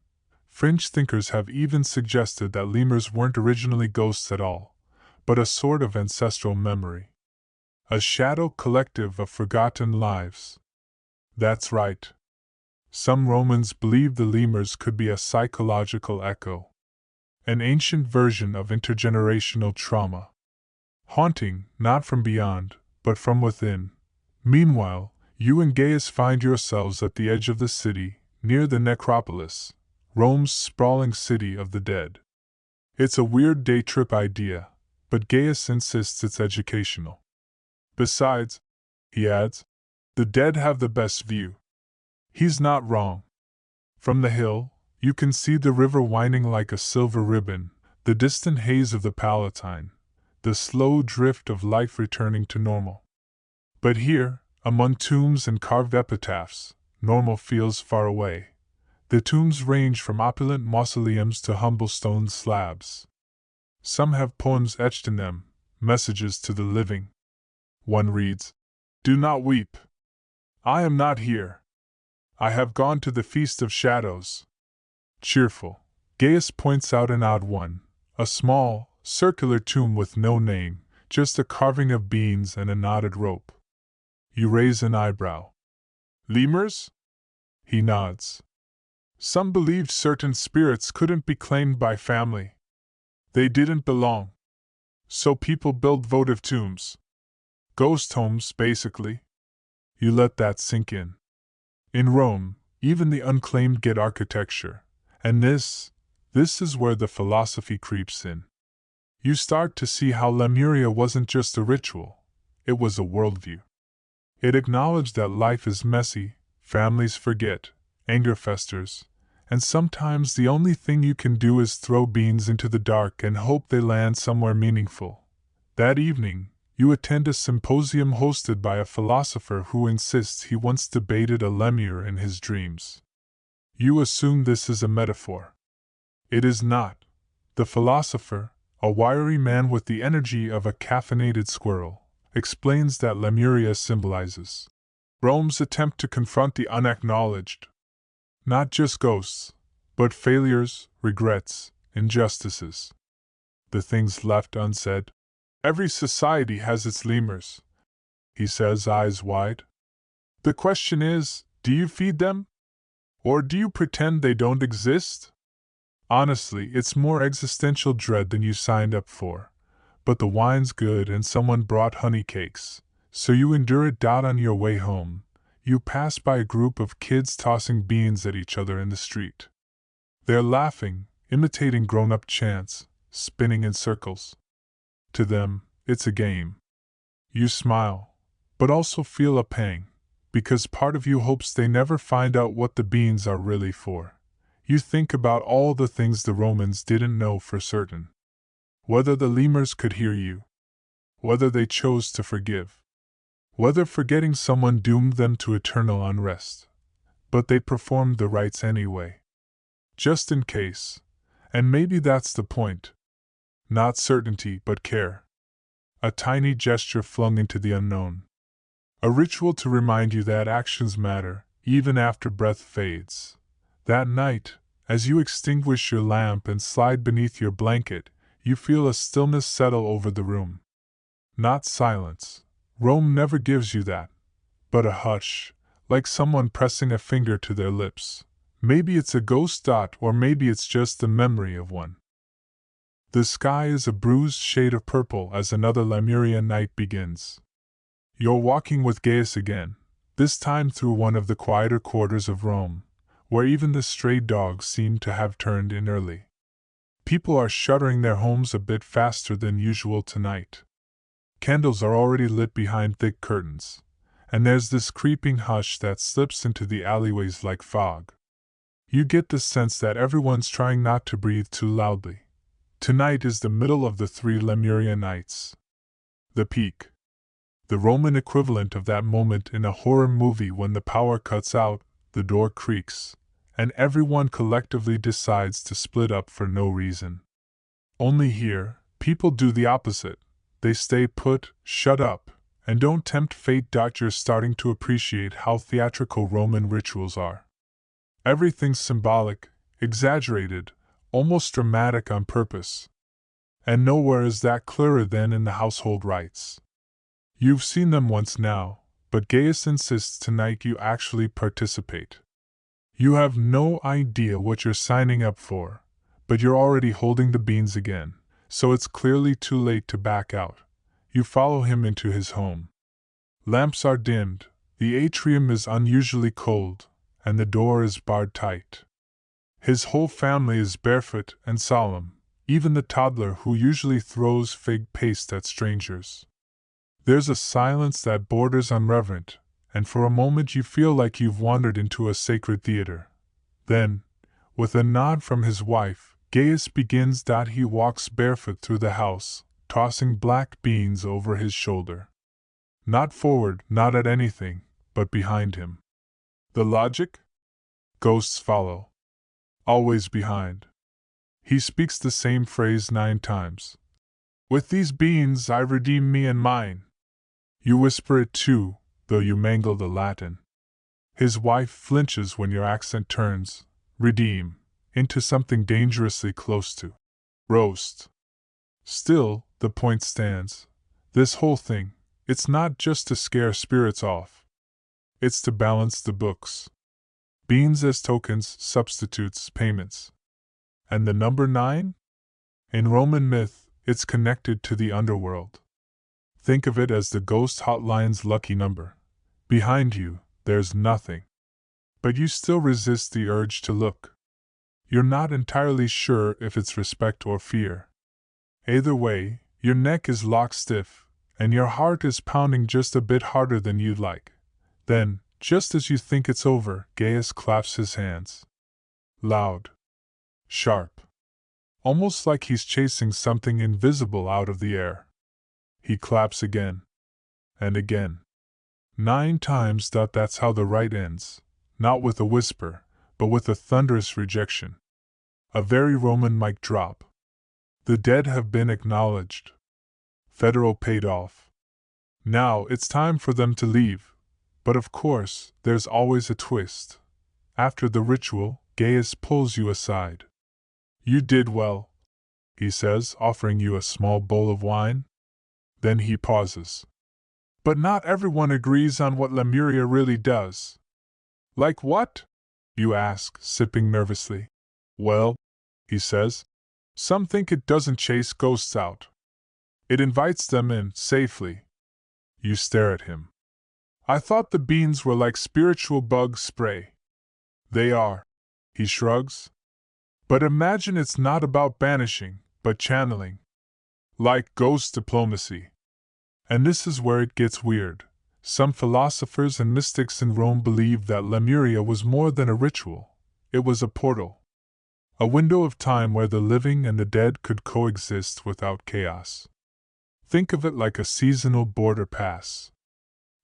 Fringe thinkers have even suggested that lemurs weren't originally ghosts at all, but a sort of ancestral memory. A shadow collective of forgotten lives. That's right. Some Romans believed the lemurs could be a psychological echo. An ancient version of intergenerational trauma. Haunting, not from beyond, but from within. Meanwhile, you and Gaius find yourselves at the edge of the city, near the necropolis, Rome's sprawling city of the dead. It's a weird day trip idea, but Gaius insists it's educational. Besides, he adds, the dead have the best view. He's not wrong. From the hill, you can see the river winding like a silver ribbon, the distant haze of the Palatine, the slow drift of life returning to normal. But here, among tombs and carved epitaphs, normal feels far away. The tombs range from opulent mausoleums to humble stone slabs. Some have poems etched in them, messages to the living. One reads, Do not weep. I am not here. I have gone to the Feast of Shadows. Cheerful, Gaius points out an odd one, a small, circular tomb with no name, just a carving of beans and a knotted rope. You raise an eyebrow. Lemurs? He nods. Some believed certain spirits couldn't be claimed by family. They didn't belong. So people built votive tombs. Ghost homes, basically. You let that sink in. In Rome, even the unclaimed get architecture. And this is where the philosophy creeps in. You start to see how Lemuria wasn't just a ritual, it was a worldview. It acknowledged that life is messy, families forget, anger festers, and sometimes the only thing you can do is throw beans into the dark and hope they land somewhere meaningful. That evening, you attend a symposium hosted by a philosopher who insists he once debated a lemur in his dreams. You assume this is a metaphor. It is not. The philosopher, a wiry man with the energy of a caffeinated squirrel, explains that Lemuria symbolizes Rome's attempt to confront the unacknowledged. Not just ghosts, but failures, regrets, injustices. The things left unsaid. Every society has its lemurs, he says, eyes wide. The question is, do you feed them? Or do you pretend they don't exist? Honestly, it's more existential dread than you signed up for. But the wine's good and someone brought honey cakes, so you endure it. On your way home, you pass by a group of kids tossing beans at each other in the street. They're laughing, imitating grown-up chants, spinning in circles. To them, it's a game. You smile, but also feel a pang, because part of you hopes they never find out what the beans are really for. You think about all the things the Romans didn't know for certain. Whether the lemurs could hear you. Whether they chose to forgive. Whether forgetting someone doomed them to eternal unrest. But they performed the rites anyway. Just in case. And maybe that's the point. Not certainty, but care. A tiny gesture flung into the unknown. A ritual to remind you that actions matter, even after breath fades. That night, as you extinguish your lamp and slide beneath your blanket, you feel a stillness settle over the room. Not silence. Rome never gives you that. But a hush, like someone pressing a finger to their lips. Maybe it's a ghost dot, or maybe it's just the memory of one. The sky is a bruised shade of purple as another Lemurian night begins. You're walking with Gaius again, this time through one of the quieter quarters of Rome, where even the stray dogs seem to have turned in early. People are shuttering their homes a bit faster than usual tonight. Candles are already lit behind thick curtains, and there's this creeping hush that slips into the alleyways like fog. You get the sense that everyone's trying not to breathe too loudly. Tonight is the middle of the 3 Lemuria nights. The peak. The Roman equivalent of that moment in a horror movie when the power cuts out, the door creaks, and everyone collectively decides to split up for no reason. Only here, people do the opposite. They stay put, shut up, and don't tempt fate. You're starting to appreciate how theatrical Roman rituals are. Everything's symbolic, exaggerated, almost dramatic on purpose. And nowhere is that clearer than in the household rites. You've seen them once now, but Gaius insists tonight you actually participate. You have no idea what you're signing up for, but you're already holding the beans again, so it's clearly too late to back out. You follow him into his home. Lamps are dimmed, the atrium is unusually cold, and the door is barred tight. His whole family is barefoot and solemn, even the toddler who usually throws fig paste at strangers. There's a silence that borders on reverent, and for a moment you feel like you've wandered into a sacred theater. Then, with a nod from his wife, Gaius begins. He walks barefoot through the house, tossing black beans over his shoulder. Not forward, not at anything, but behind him. The logic? Ghosts follow. Always behind. He speaks the same phrase 9 times. With these beans I redeem me and mine. You whisper it too, though you mangle the Latin. His wife flinches when your accent turns, redeem, into something dangerously close to roast. Still, the point stands. This whole thing, it's not just to scare spirits off. It's to balance the books. Beans as tokens, substitutes, payments. And the number 9? In Roman myth, it's connected to the underworld. Think of it as the ghost hotline's lucky number. Behind you, there's nothing. But you still resist the urge to look. You're not entirely sure if it's respect or fear. Either way, your neck is locked stiff, and your heart is pounding just a bit harder than you'd like. Then, just as you think it's over, Gaius claps his hands. Loud. Sharp. Almost like he's chasing something invisible out of the air. He claps again. And again. 9 times. That's how the rite ends. Not with a whisper, but with a thunderous rejection. A very Roman mic drop. The dead have been acknowledged. Federal paid off. Now it's time for them to leave. But of course, there's always a twist. After the ritual, Gaius pulls you aside. You did well, he says, offering you a small bowl of wine. Then he pauses. But not everyone agrees on what Lemuria really does. Like what? You ask, sipping nervously. Well, he says, some think it doesn't chase ghosts out. It invites them in, safely. You stare at him. I thought the beans were like spiritual bug spray. They are, he shrugs. But imagine it's not about banishing, but channeling. Like ghost diplomacy. And this is where it gets weird. Some philosophers and mystics in Rome believed that Lemuria was more than a ritual. It was a portal. A window of time where the living and the dead could coexist without chaos. Think of it like a seasonal border pass.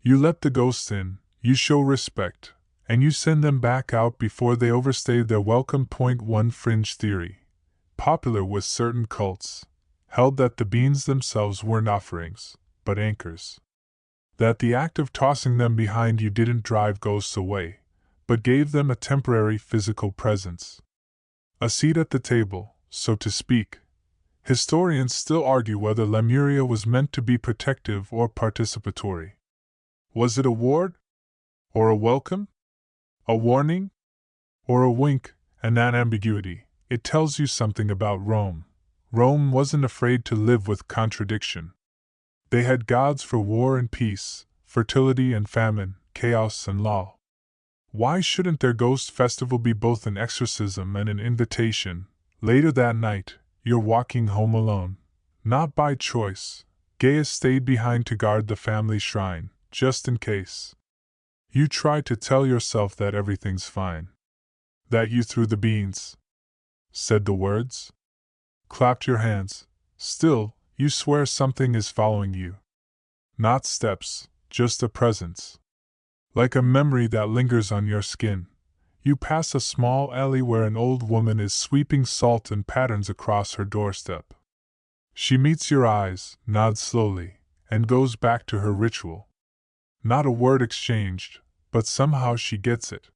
You let the ghosts in, you show respect, and you send them back out before they overstay their welcome. One fringe theory, popular with certain cults, held that the beans themselves weren't offerings, but anchors. That the act of tossing them behind you didn't drive ghosts away, but gave them a temporary physical presence. A seat at the table, so to speak. Historians still argue whether Lemuria was meant to be protective or participatory. Was it a ward? Or a welcome? A warning? Or a wink? And that ambiguity, it tells you something about Rome. Rome wasn't afraid to live with contradiction. They had gods for war and peace, fertility and famine, chaos and law. Why shouldn't their ghost festival be both an exorcism and an invitation? Later that night, you're walking home alone. Not by choice. Gaius stayed behind to guard the family shrine, just in case. You try to tell yourself that everything's fine. That you threw the beans. Said the words. Clapped your hands. Still, you swear something is following you. Not steps, just a presence. Like a memory that lingers on your skin. You pass a small alley where an old woman is sweeping salt and patterns across her doorstep. She meets your eyes, nods slowly, and goes back to her ritual. Not a word exchanged, but somehow she gets it.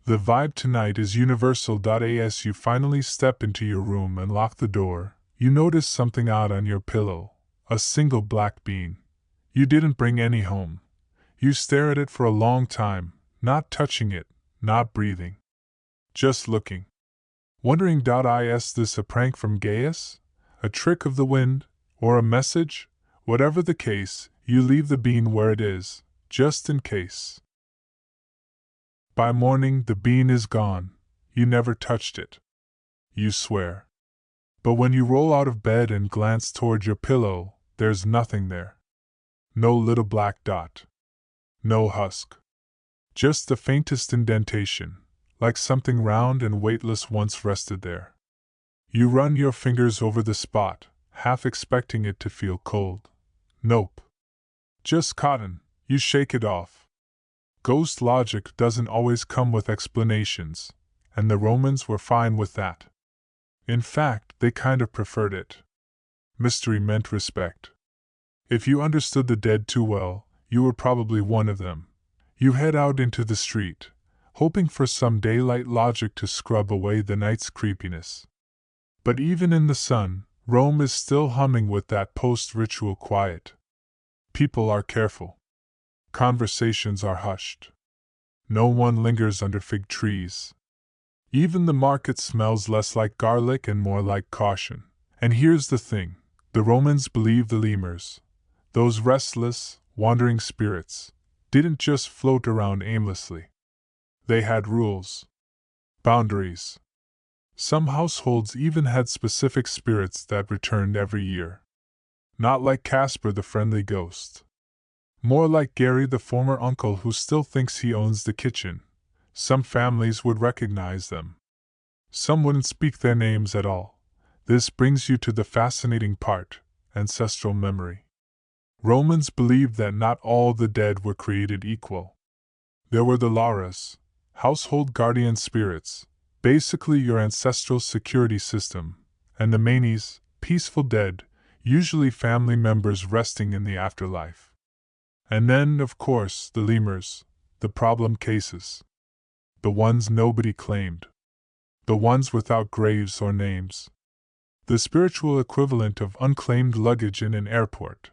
The vibe tonight is universal. As you finally step into your room and lock the door, you notice something odd on your pillow, a single black bean. You didn't bring any home. You stare at it for a long time, not touching it, not breathing. Just looking. Wondering. Is this a prank from Gaius? A trick of the wind? Or a message? Whatever the case, you leave the bean where it is, just in case. By morning, the bean is gone. You never touched it. You swear. But when you roll out of bed and glance toward your pillow, there's nothing there. No little black dot. No husk. Just the faintest indentation, like something round and weightless once rested there. You run your fingers over the spot, half expecting it to feel cold. Nope. Just cotton. You shake it off. Ghost logic doesn't always come with explanations, and the Romans were fine with that. In fact, they kind of preferred it. Mystery meant respect. If you understood the dead too well, you were probably one of them. You head out into the street, hoping for some daylight logic to scrub away the night's creepiness. But even in the sun, Rome is still humming with that post-ritual quiet. People are careful. Conversations are hushed. No one lingers under fig trees. Even the market smells less like garlic and more like caution. And here's the thing, the Romans believed the lemurs, those restless, wandering spirits, didn't just float around aimlessly. They had rules. Boundaries. Some households even had specific spirits that returned every year. Not like Casper the friendly ghost. More like Gary the former uncle who still thinks he owns the kitchen. Some families would recognize them. Some wouldn't speak their names at all. This brings you to the fascinating part, ancestral memory. Romans believed that not all the dead were created equal. There were the Lauras, household guardian spirits, basically your ancestral security system, and the Manes, peaceful dead, usually family members resting in the afterlife. And then, of course, the lemurs, the problem cases. The ones nobody claimed. The ones without graves or names. The spiritual equivalent of unclaimed luggage in an airport.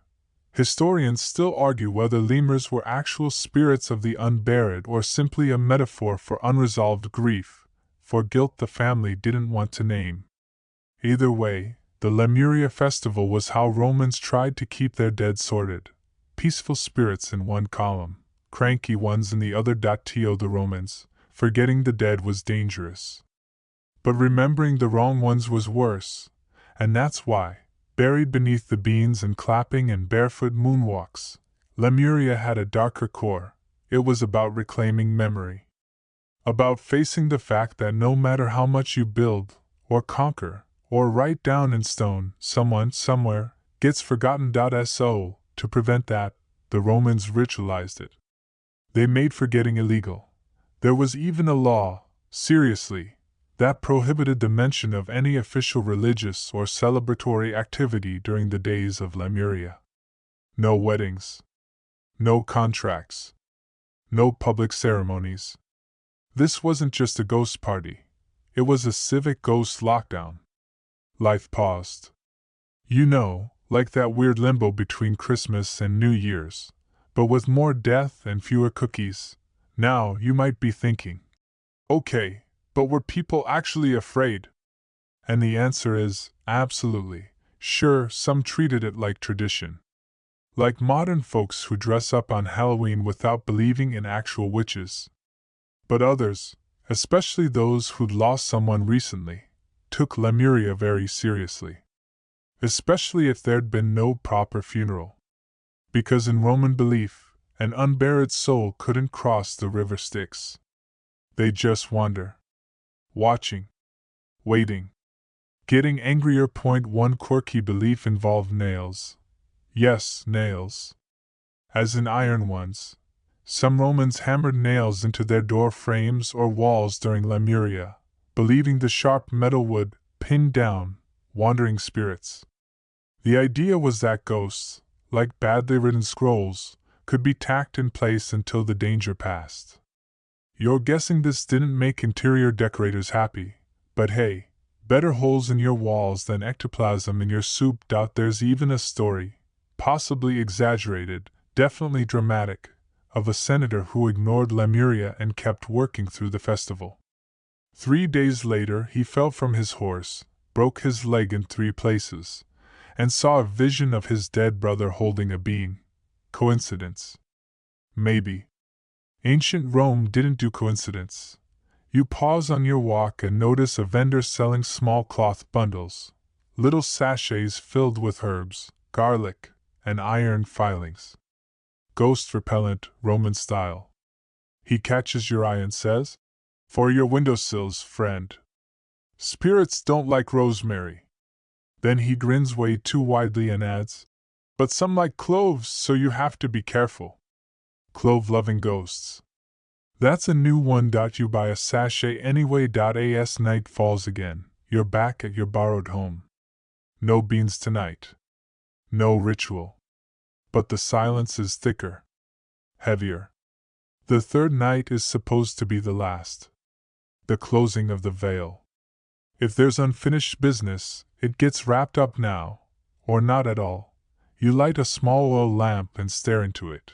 Historians still argue whether lemurs were actual spirits of the unburied or simply a metaphor for unresolved grief, for guilt the family didn't want to name. Either way, the Lemuria festival was how Romans tried to keep their dead sorted. Peaceful spirits in one column, cranky ones in the other. To the Romans, forgetting the dead was dangerous. But remembering the wrong ones was worse, and that's why, buried beneath the beans and clapping and barefoot moonwalks, Lemuria had a darker core. It was about reclaiming memory. About facing the fact that no matter how much you build, or conquer, or write down in stone, someone, somewhere, gets forgotten. So, to prevent that, the Romans ritualized it. They made forgetting illegal. There was even a law, seriously, that prohibited the mention of any official religious or celebratory activity during the days of Lemuria. No weddings. No contracts. No public ceremonies. This wasn't just a ghost party. It was a civic ghost lockdown. Life paused. You know, like that weird limbo between Christmas and New Year's, but with more death and fewer cookies. Now, you might be thinking, okay, but were people actually afraid? And the answer is, absolutely. Sure, some treated it like tradition. Like modern folks who dress up on Halloween without believing in actual witches. But others, especially those who'd lost someone recently, took Lemuria very seriously. Especially if there'd been no proper funeral. Because in Roman belief, an unburied soul couldn't cross the river Styx. They'd just wander. Watching. Waiting. Getting angrier. One quirky belief involved nails. Yes, nails. As in iron ones. Some Romans hammered nails into their door frames or walls during Lemuria, believing the sharp metal would pin down wandering spirits. The idea was that ghosts, like badly written scrolls, could be tacked in place until the danger passed. You're guessing this didn't make interior decorators happy, but hey, better holes in your walls than ectoplasm in your soup. There's even a story, possibly exaggerated, definitely dramatic, of a senator who ignored Lemuria and kept working through the festival. 3 days later he fell from his horse, broke his leg in 3 places, and saw a vision of his dead brother holding a bean. Coincidence? Maybe. Ancient Rome didn't do coincidence. You pause on your walk and notice a vendor selling small cloth bundles, little sachets filled with herbs, garlic, and iron filings. Ghost repellent, Roman style. He catches your eye and says, "For your windowsills, friend. Spirits don't like rosemary." Then he grins way too widely and adds, "But some like cloves, so you have to be careful." Clove-loving ghosts. That's a new one. You buy a sachet anyway. As night falls again, you're back at your borrowed home. No beans tonight. No ritual. But the silence is thicker. heavier. The third night is supposed to be the last. The closing of the veil. If there's unfinished business, it gets wrapped up now, or not at all. You light a small oil lamp and stare into it.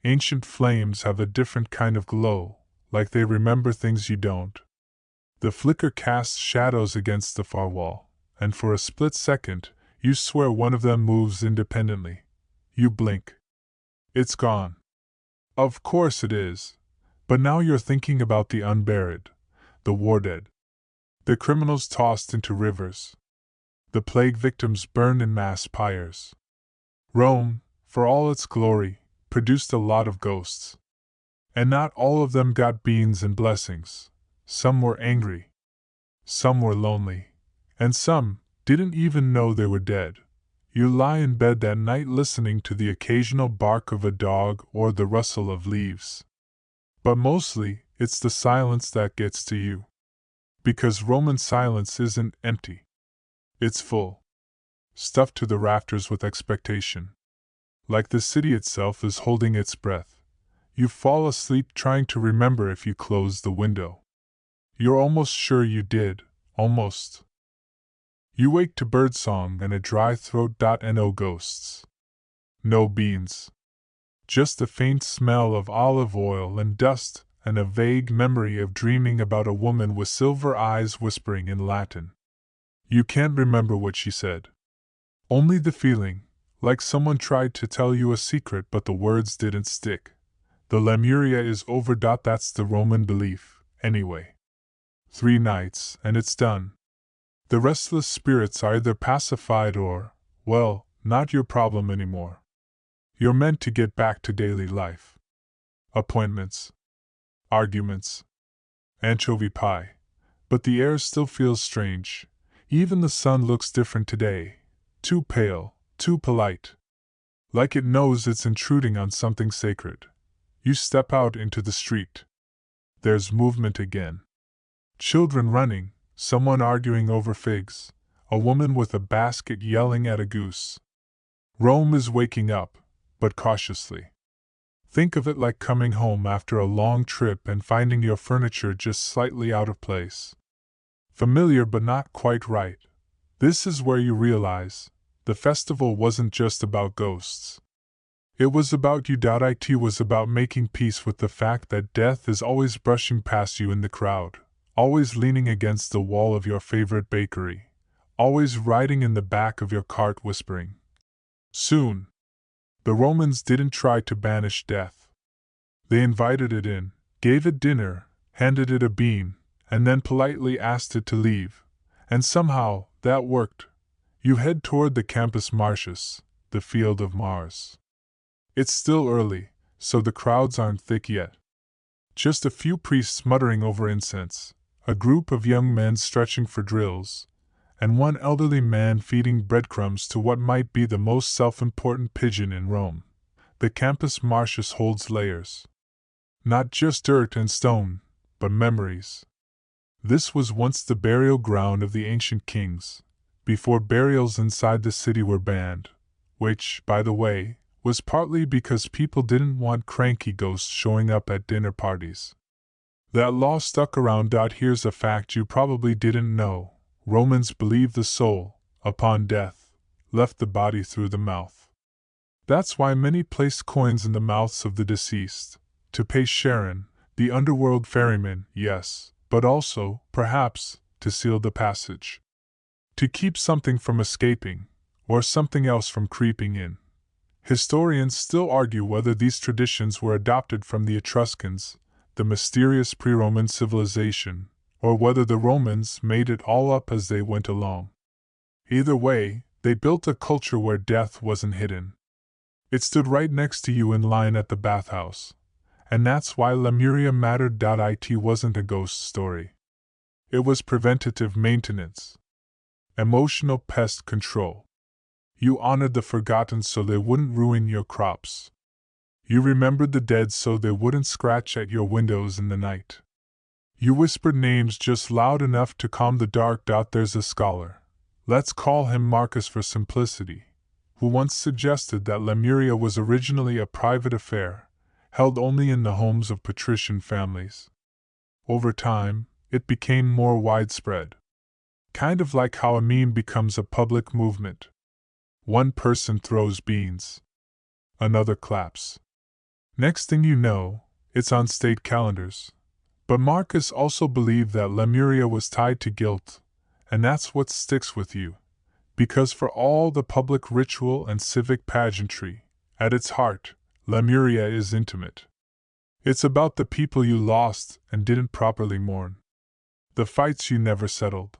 Ancient flames have a different kind of glow, like they remember things you don't. The flicker casts shadows against the far wall, and for a split second, you swear one of them moves independently. You blink. It's gone. Of course it is. But now you're thinking about the unburied, the war dead, the criminals tossed into rivers, the plague victims burned in mass pyres. Rome, for all its glory, produced a lot of ghosts. And not all of them got beans and blessings. Some were angry. Some were lonely. And some didn't even know they were dead. You lie in bed that night listening to the occasional bark of a dog or the rustle of leaves. But mostly, it's the silence that gets to you. Because Roman silence isn't empty. It's full. Stuffed to the rafters with expectation. Like the city itself is holding its breath. You fall asleep trying to remember if you closed the window. You're almost sure you did, almost. You wake to birdsong and a dry throat. No ghosts. No beans. Just the faint smell of olive oil and dust, and a vague memory of dreaming about a woman with silver eyes whispering in Latin. You can't remember what she said. Only the feeling, like someone tried to tell you a secret but the words didn't stick. The Lemuria is over. That's the Roman belief, anyway. 3 nights, and it's done. The restless spirits are either pacified or, well, not your problem anymore. You're meant to get back to daily life. Appointments. Arguments. Anchovy pie. But the air still feels strange. Even the sun looks different today. Too pale, too polite. Like it knows it's intruding on something sacred. You step out into the street. There's movement again. Children running, someone arguing over figs, a woman with a basket yelling at a goose. Rome is waking up, but cautiously. Think of it like coming home after a long trip and finding your furniture just slightly out of place. Familiar but not quite right. This is where you realize the festival wasn't just about ghosts. It was about you. It was about making peace with the fact that death is always brushing past you in the crowd, always leaning against the wall of your favorite bakery, always riding in the back of your cart whispering. Soon. The Romans didn't try to banish death. They invited it in, gave it dinner, handed it a bean, and then politely asked it to leave. And somehow, that worked. You head toward the Campus Martius, the field of Mars. It's still early, so the crowds aren't thick yet. Just a few priests muttering over incense, a group of young men stretching for drills, and one elderly man feeding breadcrumbs to what might be the most self-important pigeon in Rome. The Campus Martius holds layers. Not just dirt and stone, but memories. This was once the burial ground of the ancient kings, before burials inside the city were banned, which, by the way, was partly because people didn't want cranky ghosts showing up at dinner parties. That law stuck around. Here's a fact you probably didn't know. Romans believed the soul, upon death, left the body through the mouth. That's why many placed coins in the mouths of the deceased, to pay Charon, the underworld ferryman, yes, but also, perhaps, to seal the passage. To keep something from escaping, or something else from creeping in. Historians still argue whether these traditions were adopted from the Etruscans, the mysterious pre-Roman civilization, or whether the Romans made it all up as they went along. Either way, they built a culture where death wasn't hidden. It stood right next to you in line at the bathhouse. And that's why Lemuria mattered. It wasn't a ghost story. It was preventative maintenance. Emotional pest control. You honored the forgotten so they wouldn't ruin your crops. You remembered the dead so they wouldn't scratch at your windows in the night. You whispered names just loud enough to calm the dark. There's a scholar, let's call him Marcus for simplicity, who once suggested that Lemuria was originally a private affair, held only in the homes of patrician families. Over time, it became more widespread. Kind of like how a meme becomes a public movement. One person throws beans. Another claps. Next thing you know, it's on state calendars. But Marcus also believed that Lemuria was tied to guilt, and that's what sticks with you. Because for all the public ritual and civic pageantry, at its heart, Lemuria is intimate. It's about the people you lost and didn't properly mourn. The fights you never settled.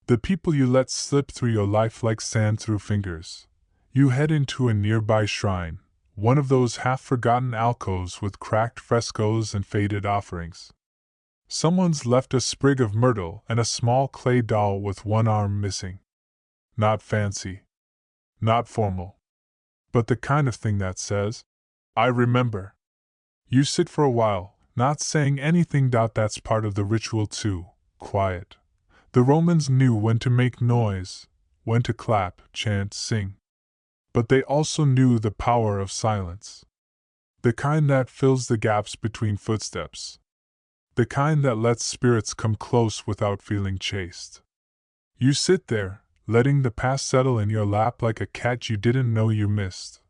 The people you let slip through your life like sand through fingers. You head into a nearby shrine, one of those half-forgotten alcoves with cracked frescoes and faded offerings. Someone's left a sprig of myrtle and a small clay doll with one arm missing. Not fancy. Not formal. But the kind of thing that says, I remember. You sit for a while, not saying anything. That's part of the ritual too, quiet. The Romans knew when to make noise, when to clap, chant, sing. But they also knew the power of silence. The kind that fills the gaps between footsteps. The kind that lets spirits come close without feeling chased. You sit there, letting the past settle in your lap like a cat you didn't know you missed.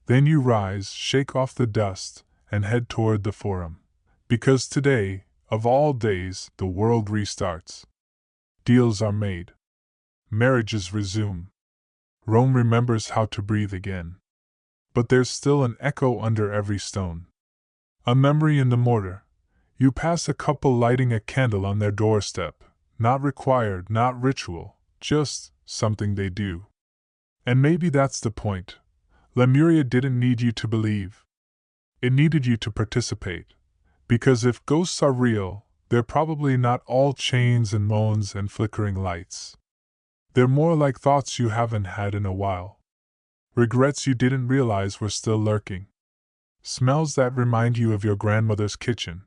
Then you rise, shake off the dust, and head toward the Forum. Because today, of all days, the world restarts. Deals are made. Marriages resume. Rome remembers how to breathe again. But there's still an echo under every stone. A memory in the mortar. You pass a couple lighting a candle on their doorstep. Not required, not ritual, just something they do. And maybe that's the point. Lemuria didn't need you to believe. It needed you to participate. Because if ghosts are real, they're probably not all chains and moans and flickering lights. They're more like thoughts you haven't had in a while. Regrets you didn't realize were still lurking. Smells that remind you of your grandmother's kitchen.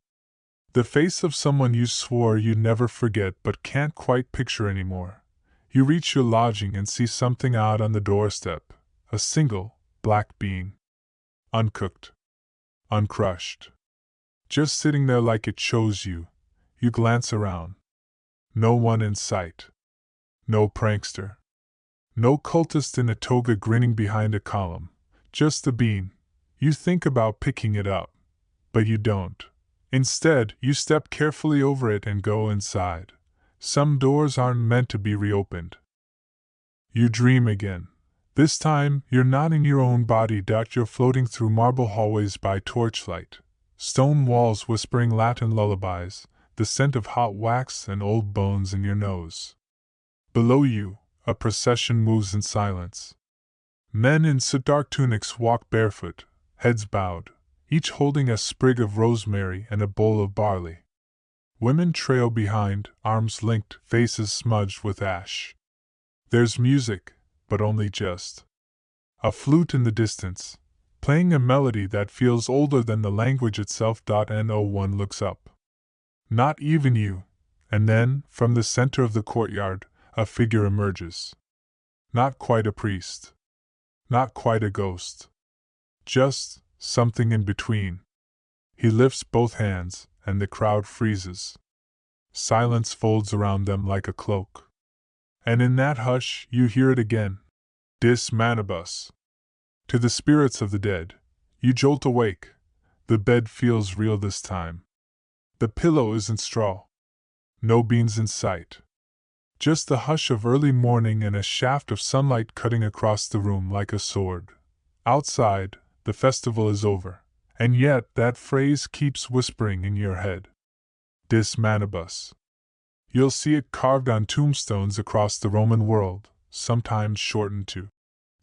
The face of someone you swore you'd never forget but can't quite picture anymore. You reach your lodging and see something out on the doorstep. A single, black bean. Uncooked. Uncrushed. Just sitting there like it chose you. You glance around. No one in sight. No prankster. No cultist in a toga grinning behind a column. Just the bean. You think about picking it up. But you don't. Instead, you step carefully over it and go inside. Some doors aren't meant to be reopened. You dream again. This time, you're not in your own body. You're floating through marble hallways by torchlight. Stone walls whispering Latin lullabies, the scent of hot wax and old bones in your nose. Below you, a procession moves in silence. Men in dark tunics walk barefoot, heads bowed, each holding a sprig of rosemary and a bowl of barley. Women trail behind, arms linked, faces smudged with ash. There's music, but only just. A flute in the distance, playing a melody that feels older than the language itself. No one looks up. Not even you. And then, from the center of the courtyard, a figure emerges. Not quite a priest. Not quite a ghost. Just something in between. He lifts both hands, and the crowd freezes. Silence folds around them like a cloak. And in that hush, you hear it again. Dis manibus. To the spirits of the dead. You jolt awake. The bed feels real this time. The pillow isn't straw. No beans in sight. Just the hush of early morning and a shaft of sunlight cutting across the room like a sword. Outside, the festival is over. And yet that phrase keeps whispering in your head. Dis manibus. You'll see it carved on tombstones across the Roman world, sometimes shortened to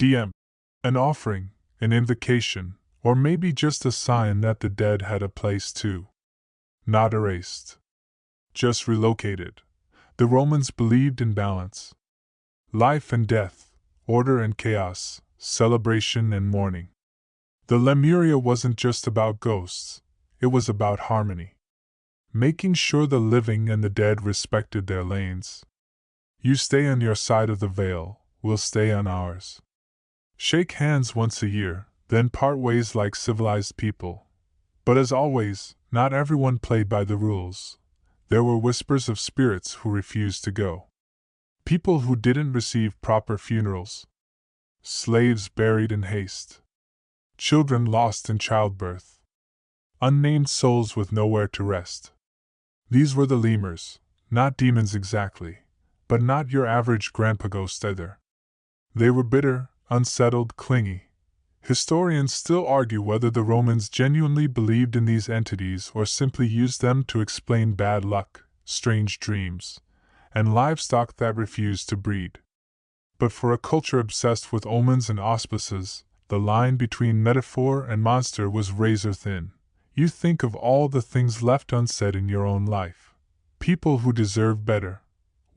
DM. An offering, an invocation, or maybe just a sign that the dead had a place too. Not erased. Just relocated. The Romans believed in balance. Life and death, order and chaos, celebration and mourning. The Lemuria wasn't just about ghosts, it was about harmony. Making sure the living and the dead respected their lanes. You stay on your side of the veil, we'll stay on ours. Shake hands once a year, then part ways like civilized people. But as always, not everyone played by the rules. There were whispers of spirits who refused to go. People who didn't receive proper funerals. Slaves buried in haste. Children lost in childbirth. Unnamed souls with nowhere to rest. These were the lemurs, not demons exactly, but not your average grandpa ghost either. They were bitter, unsettled, clingy. Historians still argue whether the Romans genuinely believed in these entities or simply used them to explain bad luck, strange dreams, and livestock that refused to breed. But for a culture obsessed with omens and auspices, the line between metaphor and monster was razor thin. You think of all the things left unsaid in your own life. People who deserve better.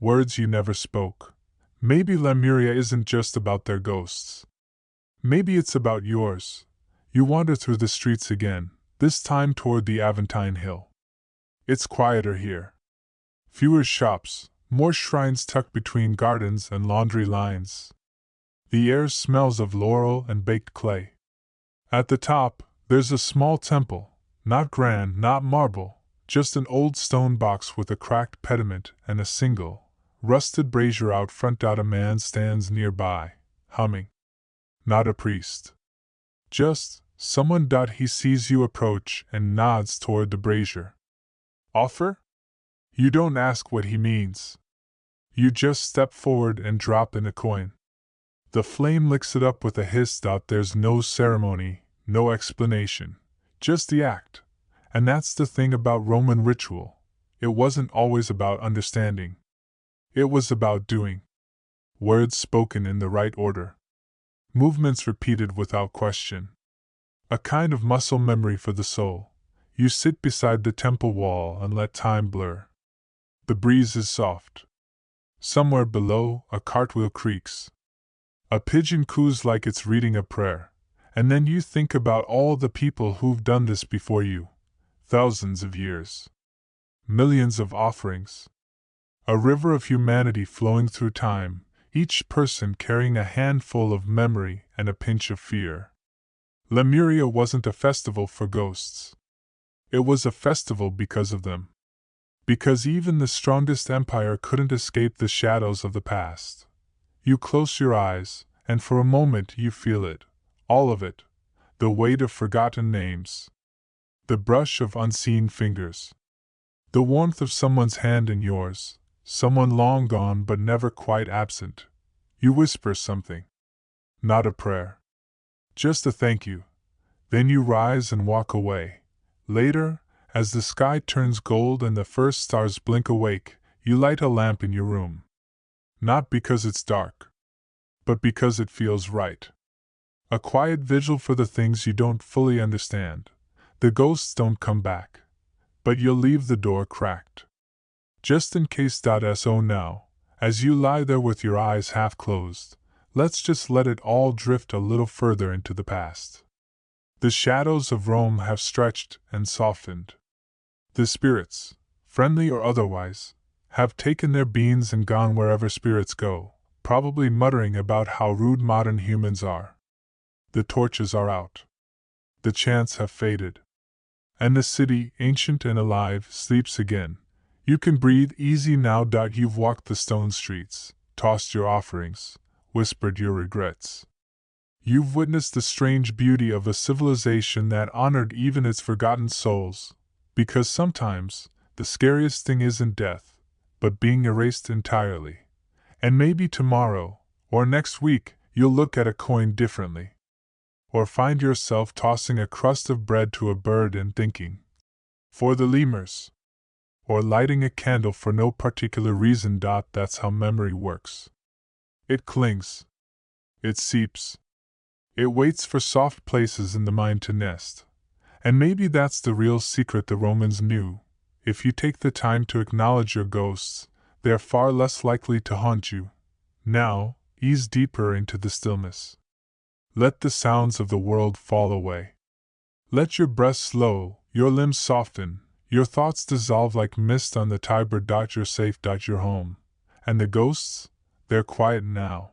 Words you never spoke. Maybe Lemuria isn't just about their ghosts. Maybe it's about yours. You wander through the streets again, this time toward the Aventine Hill. It's quieter here. Fewer shops, more shrines tucked between gardens and laundry lines. The air smells of laurel and baked clay. At the top, there's a small temple, not grand, not marble, just an old stone box with a cracked pediment and a single, rusted brazier out front. A man stands nearby, humming. Not a priest. Just someone. He sees you approach and nods toward the brazier. Offer? You don't ask what he means. You just step forward and drop in a coin. The flame licks it up with a hiss. There's no ceremony, no explanation, just the act. And that's the thing about Roman ritual. It wasn't always about understanding. It was about doing. Words spoken in the right order. Movements repeated without question. A kind of muscle memory for the soul. You sit beside the temple wall and let time blur. The breeze is soft. Somewhere below, a cartwheel creaks. A pigeon coos like it's reading a prayer. And then you think about all the people who've done this before you. Thousands of years. Millions of offerings. A river of humanity flowing through time, each person carrying a handful of memory and a pinch of fear. Lemuria wasn't a festival for ghosts. It was a festival because of them. Because even the strongest empire couldn't escape the shadows of the past. You close your eyes, and for a moment you feel it, all of it, the weight of forgotten names. The brush of unseen fingers. The warmth of someone's hand in yours, someone long gone but never quite absent. You whisper something. Not a prayer. Just a thank you. Then you rise and walk away. Later, as the sky turns gold and the first stars blink awake, you light a lamp in your room. Not because it's dark, but because it feels right. A quiet vigil for the things you don't fully understand. The ghosts don't come back, but you'll leave the door cracked. Just in case. So now, as you lie there with your eyes half closed, let's just let it all drift a little further into the past. The shadows of Rome have stretched and softened. The spirits, friendly or otherwise, have taken their beans and gone wherever spirits go, probably muttering about how rude modern humans are. The torches are out. The chants have faded. And the city, ancient and alive, sleeps again. You can breathe easy now. You've walked the stone streets, tossed your offerings, whispered your regrets. You've witnessed the strange beauty of a civilization that honored even its forgotten souls, because sometimes the scariest thing isn't death, but being erased entirely. And maybe tomorrow, or next week, you'll look at a coin differently. Or find yourself tossing a crust of bread to a bird and thinking, for the lemurs. Or lighting a candle for no particular reason. That's how memory works. It clings. It seeps. It waits for soft places in the mind to nest. And maybe that's the real secret the Romans knew. If you take the time to acknowledge your ghosts, they're far less likely to haunt you. Now, ease deeper into the stillness. Let the sounds of the world fall away. Let your breath slow, your limbs soften, your thoughts dissolve like mist on the Tiber. You're safe. You're home. And the ghosts? They're quiet now.